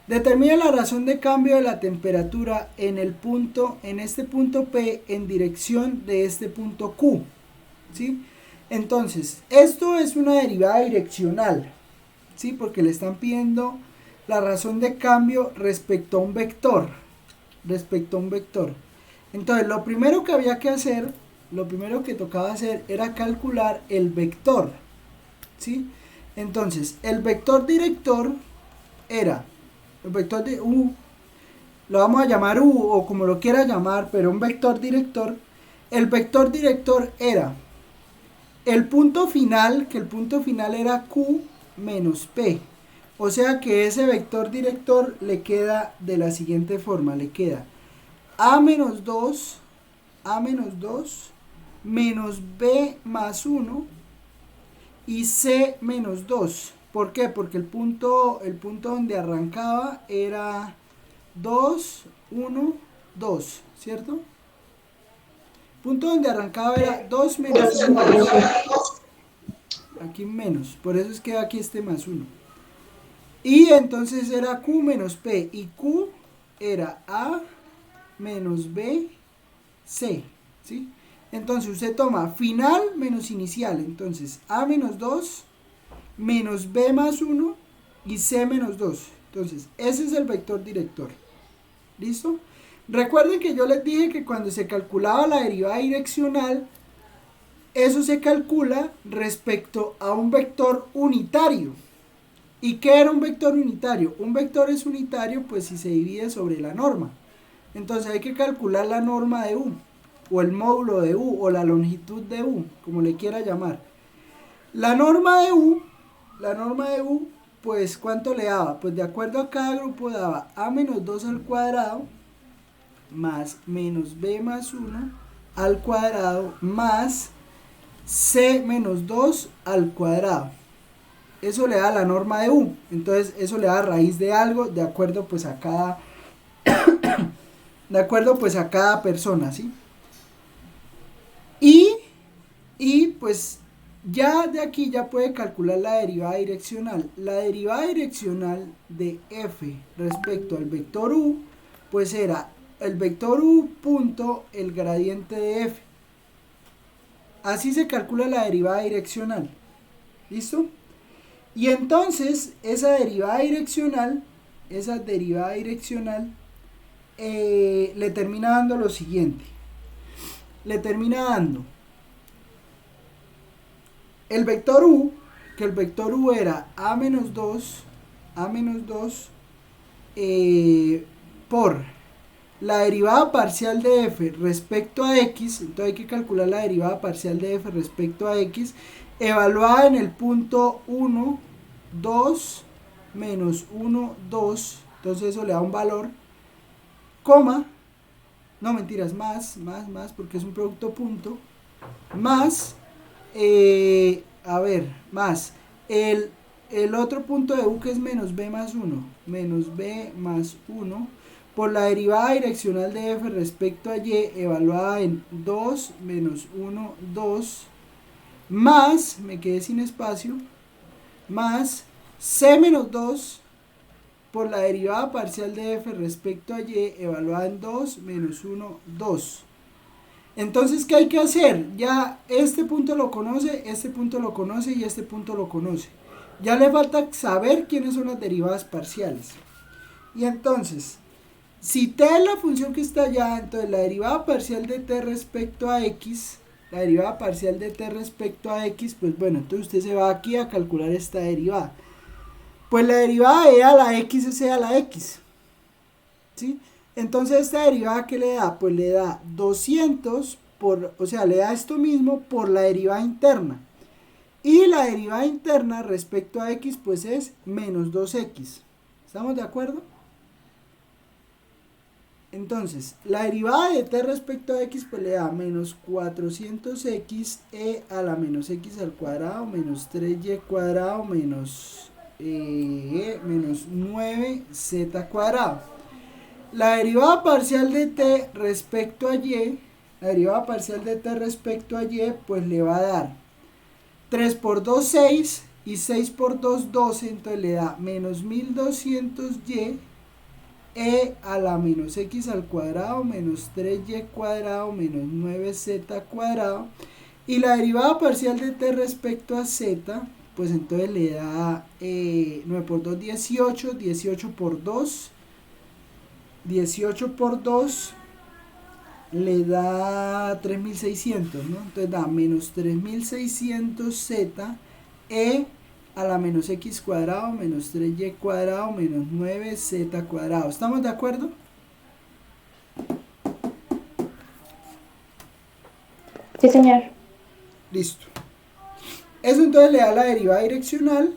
determina la razón de cambio de la temperatura en este punto P en dirección de este punto Q, ¿sí? Entonces, esto es una derivada direccional, ¿sí? Porque le están pidiendo la razón de cambio respecto a un vector, Entonces, lo primero que tocaba hacer era calcular el vector, ¿sí? Entonces, el vector director era el vector de U, lo vamos a llamar U o como lo quiera llamar, pero un vector director. El vector director era el punto final, que el punto final era Q menos P. O sea que ese vector director le queda de la siguiente forma, le queda A menos 2 menos B más 1 y C menos 2. ¿Por qué? Porque el punto donde arrancaba era 2, 1, 2, ¿cierto? El punto donde arrancaba era 2 menos 1. Aquí menos, por eso es que aquí este más 1. Y entonces era Q menos P, y Q era A menos B, C, ¿sí? Entonces usted toma final menos inicial, entonces A menos 2 menos B más 1 y C menos 2. Entonces, ese es el vector director. ¿Listo? Recuerden que yo les dije que cuando se calculaba la derivada direccional, eso se calcula respecto a un vector unitario. ¿Y qué era un vector unitario? Un vector es unitario pues si se divide sobre la norma. Entonces hay que calcular la norma de U, o el módulo de U, o la longitud de U, como le quiera llamar. La norma de U, pues ¿cuánto le daba? Pues de acuerdo a cada grupo daba A menos 2 al cuadrado más menos B más 1 al cuadrado más C menos 2 al cuadrado. Eso le da la norma de U. Entonces eso le da raíz de algo de acuerdo pues a cada persona, ¿sí? Y pues ya de aquí ya puede calcular la derivada direccional. La derivada direccional de f respecto al vector u, pues era el vector u punto el gradiente de f. Así se calcula la derivada direccional. ¿Listo? Y entonces esa derivada direccional le termina dando lo siguiente. Le termina dando el vector u, que el vector u era a menos 2 por la derivada parcial de f respecto a x. Entonces hay que calcular la derivada parcial de f respecto a x, evaluada en el punto 1, 2, menos 1, 2. Entonces eso le da un valor, coma, no mentiras, más, porque es un producto punto, más, más el otro punto de u, que es menos b más 1, por la derivada direccional de f respecto a y, evaluada en 2, menos 1, 2, más, me quedé sin espacio, más c menos 2 por la derivada parcial de f respecto a y, evaluada en 2, menos 1, 2. Entonces, ¿qué hay que hacer? Ya este punto lo conoce, este punto lo conoce y este punto lo conoce. Ya le falta saber quiénes son las derivadas parciales. Y entonces, si t es la función que está allá, entonces la derivada parcial de t respecto a x, pues bueno, entonces usted se va aquí a calcular esta derivada. Pues la derivada de a la x es e a la x, ¿sí? Entonces esta derivada, ¿qué le da? Pues le da 200 o sea, le da esto mismo por la derivada interna. Y la derivada interna respecto a x, pues es menos 2x. ¿Estamos de acuerdo? Entonces, la derivada de t respecto a x, pues le da menos 400x e a la menos x al cuadrado menos 3y cuadrado menos 9z cuadrado. La derivada parcial de t respecto a y, pues le va a dar 3 por 2, 6, y 6 por 2, 12, entonces le da menos 1200y e a la menos x al cuadrado menos 3y cuadrado menos 9z cuadrado. Y la derivada parcial de t respecto a z, pues entonces le da 9 por 2, 18, 18 por 2 le da 3600, ¿no? Entonces da menos 3600z e a la menos x cuadrado menos 3y cuadrado menos 9z cuadrado. ¿Estamos de acuerdo? Sí, señor. Listo. Eso entonces le da la derivada direccional,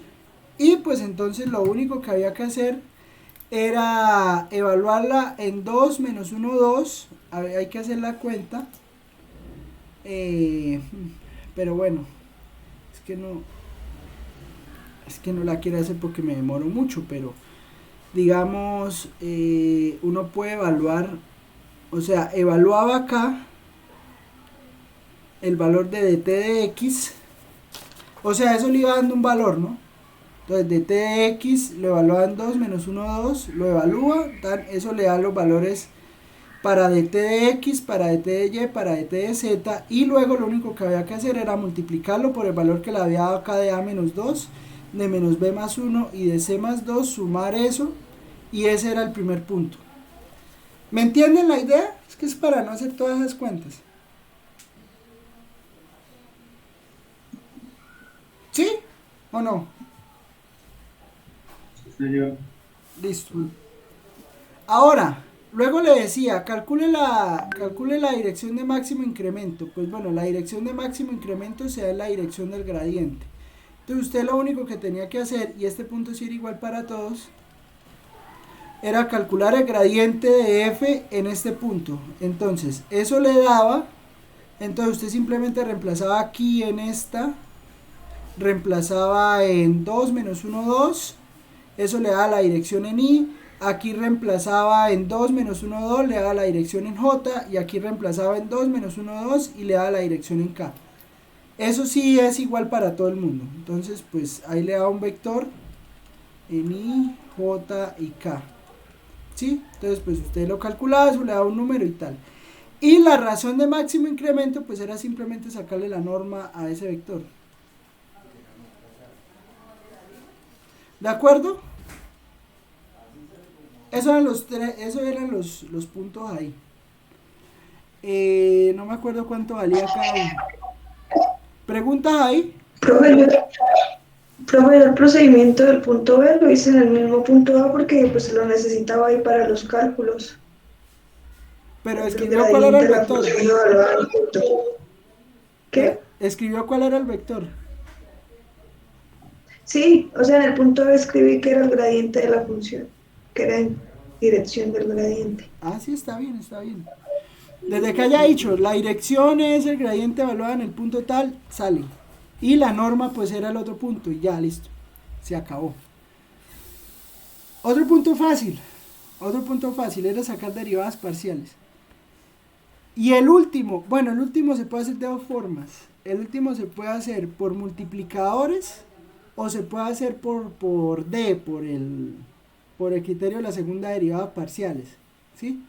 y pues entonces lo único que había que hacer era evaluarla en 2 menos 1, 2. Hay que hacer la cuenta, pero bueno, es que no la quiero hacer porque me demoro mucho, pero digamos, uno puede evaluar, o sea, evaluaba acá el valor de dt de x, o sea, eso le iba dando un valor, ¿no? Entonces dt de x lo evalúa en 2 menos 1, 2, lo evalúa, eso le da los valores para dt de x, para dt de y, para dt de z, y luego lo único que había que hacer era multiplicarlo por el valor que le había dado acá de a menos 2, de menos b más 1 y de c más 2, sumar eso, y ese era el primer punto. ¿Me entienden la idea? Es que es para no hacer todas esas cuentas. ¿Sí o no? Señor. Listo. Ahora, luego le decía, calcule la dirección de máximo incremento. Pues bueno, la dirección de máximo incremento se da en la dirección del gradiente. Entonces usted lo único que tenía que hacer, y este punto sí era igual para todos, era calcular el gradiente de f en este punto. Entonces, eso le daba, entonces usted simplemente reemplazaba aquí en esta, reemplazaba en 2 menos 1, 2, eso le da la dirección en i. Aquí reemplazaba en 2 menos 1, 2, le da la dirección en j, y aquí reemplazaba en 2 menos 1, 2 y le da la dirección en k. Eso sí es igual para todo el mundo. Entonces, pues ahí le da un vector en i, j y k. ¿Sí? Entonces, pues usted lo calculaba, eso le da un número y tal. Y la razón de máximo incremento, pues era simplemente sacarle la norma a ese vector. ¿De acuerdo? Esos eran los puntos ahí. No me acuerdo cuánto valía cada uno. ¿Preguntas ahí? Profe, el procedimiento del punto B lo hice en el mismo punto A porque pues lo necesitaba ahí para los cálculos. Pero El escribió cuál era el gradiente de la vector. función evaluada en el punto. Pero ¿Qué? escribió cuál era el vector. Sí, o sea, en el punto B escribí que era el gradiente de la función, que era en dirección del gradiente. Ah, sí, está bien, está bien. Desde que haya dicho, la dirección es el gradiente evaluado en el punto tal, sale. Y la norma pues era el otro punto y ya, listo. Se acabó. Otro punto fácil era sacar derivadas parciales. Y el último se puede hacer de dos formas. El último se puede hacer por multiplicadores o se puede hacer por D, por el criterio de la segunda derivada parciales. ¿Sí?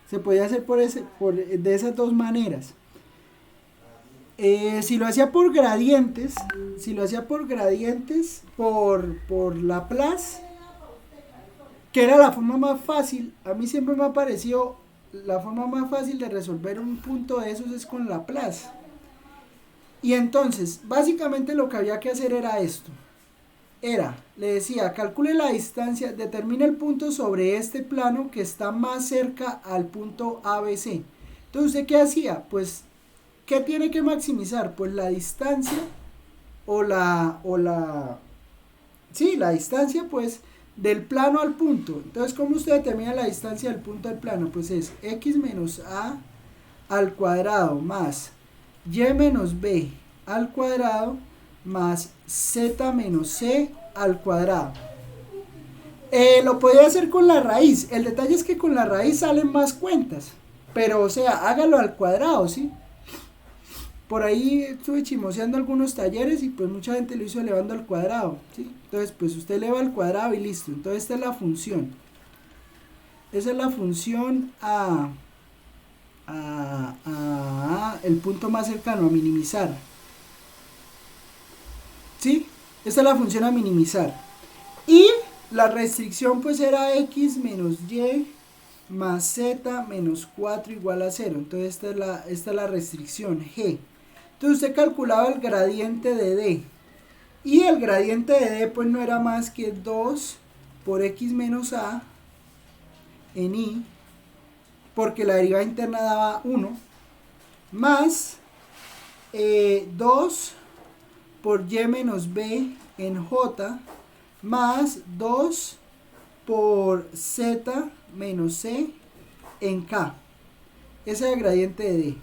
Se podía hacer de esas dos maneras. Si lo hacía por gradientes, por Laplace, que era la forma más fácil, a mí siempre me ha parecido la forma más fácil de resolver un punto de esos es con Laplace. Y entonces, básicamente lo que había que hacer era esto. Le decía, calcule la distancia, determine el punto sobre este plano que está más cerca al punto ABC. Entonces, ¿usted qué hacía? Pues, ¿qué tiene que maximizar? Pues la distancia la distancia pues del plano al punto. Entonces, ¿cómo usted determina la distancia del punto al plano? Pues es x menos a al cuadrado más y menos b al cuadrado más z menos c al cuadrado. Lo podía hacer con la raíz. El detalle es que con la raíz salen más cuentas. Pero, o sea, hágalo al cuadrado, ¿sí? Por ahí estuve chimoseando algunos talleres y pues mucha gente lo hizo elevando al cuadrado, ¿sí? Entonces, pues usted eleva al cuadrado y listo. Entonces, esta es la función. Esa es la función a el punto más cercano, a minimizar. ¿Sí? Esta es la función a minimizar. Y la restricción pues era x menos y más z menos 4 igual a 0. Entonces esta es la restricción g. Entonces usted calculaba el gradiente de d. Y el gradiente de d pues no era más que 2 por x menos a en i, porque la derivada interna daba 1, más 2 por y menos b en j, más 2 por z menos c en k. Ese es el gradiente de d.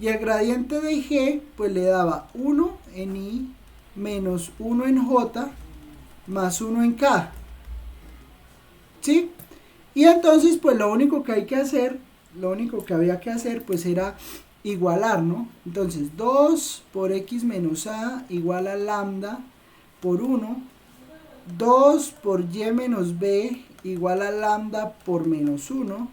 Y el gradiente de g pues le daba 1 en i menos 1 en j más 1 en k. ¿Sí? Y entonces pues lo único que había que hacer pues era igualar, ¿no? Entonces 2 por x menos a igual a lambda por 1, 2 por y menos b igual a lambda por menos 1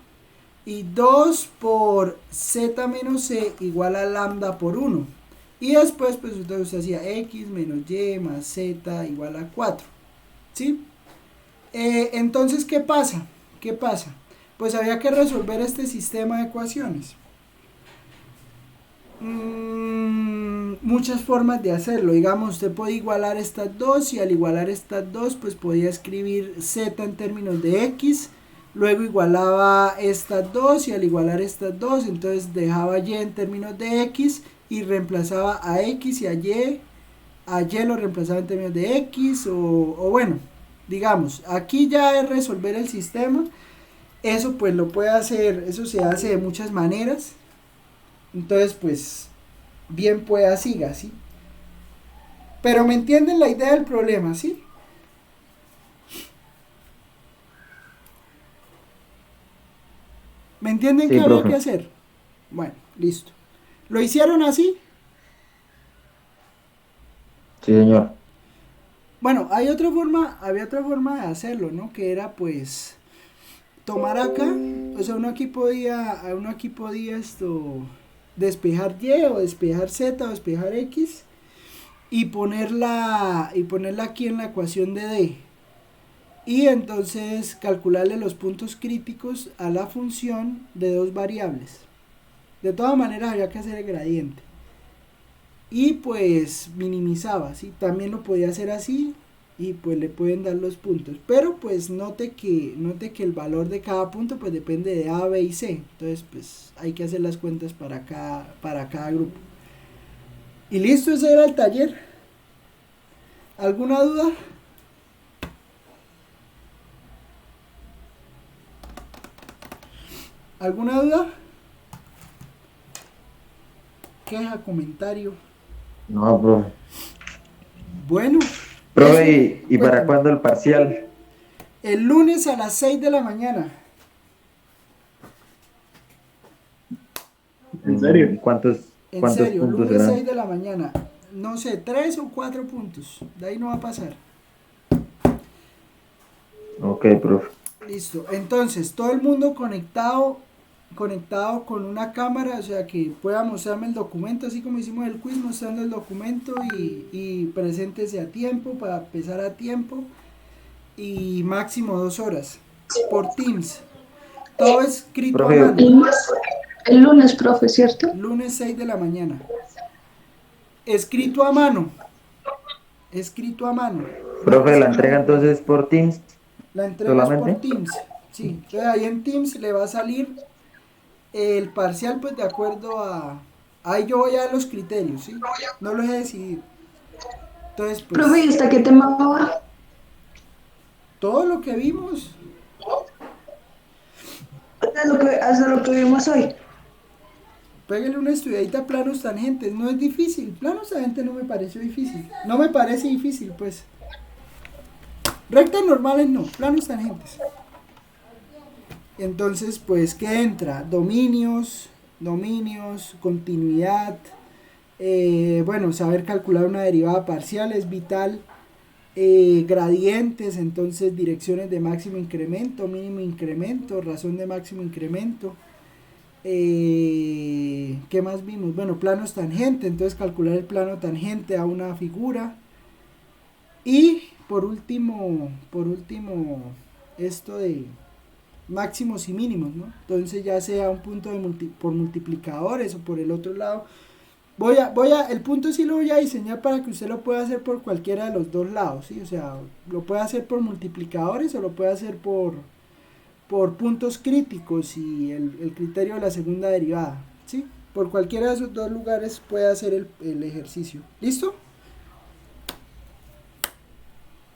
y 2 por z menos c igual a lambda por 1. Y después pues usted hacía x menos y más z igual a 4. ¿Sí? Entonces, ¿qué pasa? Pues había que resolver este sistema de ecuaciones. Muchas formas de hacerlo. Digamos, usted puede igualar estas dos y al igualar estas dos pues podía escribir z en términos de x, luego igualaba estas dos y al igualar estas dos entonces dejaba y en términos de x y reemplazaba a x y a y lo reemplazaba en términos de x o bueno, digamos, aquí ya es resolver el sistema. Eso pues lo puede hacer, eso se hace de muchas maneras. Entonces pues bien pueda siga, ¿sí? Pero me entienden la idea del problema, ¿sí? ¿Me entienden Sí, qué había profe. que hacer? Bueno, listo. ¿Lo hicieron así? Sí, señor. Bueno, había otra forma de hacerlo, ¿no? Que era pues tomar acá, o sea, uno aquí podía despejar y o despejar z o despejar x y ponerla aquí en la ecuación de d. y entonces calcularle los puntos críticos a la función de dos variables. De todas maneras había que hacer el gradiente. Y pues minimizaba, ¿sí? También lo podía hacer así y pues le pueden dar los puntos. Pero pues note que el valor de cada punto pues depende de A, B y C. Entonces pues hay que hacer las cuentas para cada grupo. Y listo, ese era el taller. ¿Alguna duda? ¿Alguna duda? Queja, comentario. No, profe. Bueno. Profe, ¿y para Cuéntame. cuándo el parcial? El lunes a las 6 de la mañana. ¿En serio? ¿Cuántos En puntos serio, lunes 6 serán? de la mañana. No sé, 3 o 4 puntos. De ahí no va a pasar. Ok, profe. Listo. Entonces, todo el mundo conectado con una cámara, o sea, que pueda mostrarme el documento, así como hicimos el quiz, mostrando el documento y preséntese a tiempo para empezar a tiempo y máximo 2 horas por Teams. Todo escrito Profe. a mano. El lunes, profe, ¿cierto? Lunes 6 de la mañana. Escrito a mano. Escrito a mano. Profe, la entrega entonces por Teams La entrega es por solamente. Teams. Sí. Entonces ahí en Teams le va a salir el parcial pues de acuerdo a... Ahí yo voy a dar los criterios, ¿sí? No los he decidido. Entonces pues Profe, ¿y hasta qué tema va? todo lo que vimos, Hasta lo que vimos hoy. pégale una estudiadita a planos tangentes. No es difícil. Planos tangentes no me pareció difícil. No me parece difícil pues. Rectas normales no, planos tangentes. Entonces, pues, ¿qué entra? Dominios, continuidad. Bueno, saber calcular una derivada parcial es vital. Gradientes, entonces direcciones de máximo incremento, mínimo incremento, razón de máximo incremento. ¿Qué más vimos? Bueno, planos tangentes, entonces calcular el plano tangente a una figura. Y por último, esto de máximos y mínimos, ¿no? Entonces ya sea un punto por multiplicadores o por el otro lado. El punto sí lo voy a diseñar para que usted lo pueda hacer por cualquiera de los dos lados, ¿sí? O sea, lo puede hacer por multiplicadores o lo puede hacer por puntos críticos y el criterio de la segunda derivada, ¿sí? Por cualquiera de esos dos lugares puede hacer el ejercicio. ¿Listo?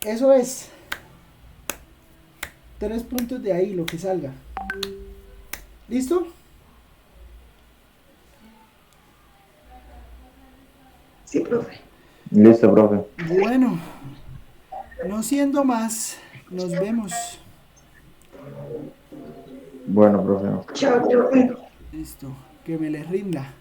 Eso es. 3 puntos de ahí, lo que salga. ¿Listo? Sí, profe. Listo, profe. Bueno, no siendo más, nos vemos. Bueno, profe. Chao, profe. Listo, que me les rinda.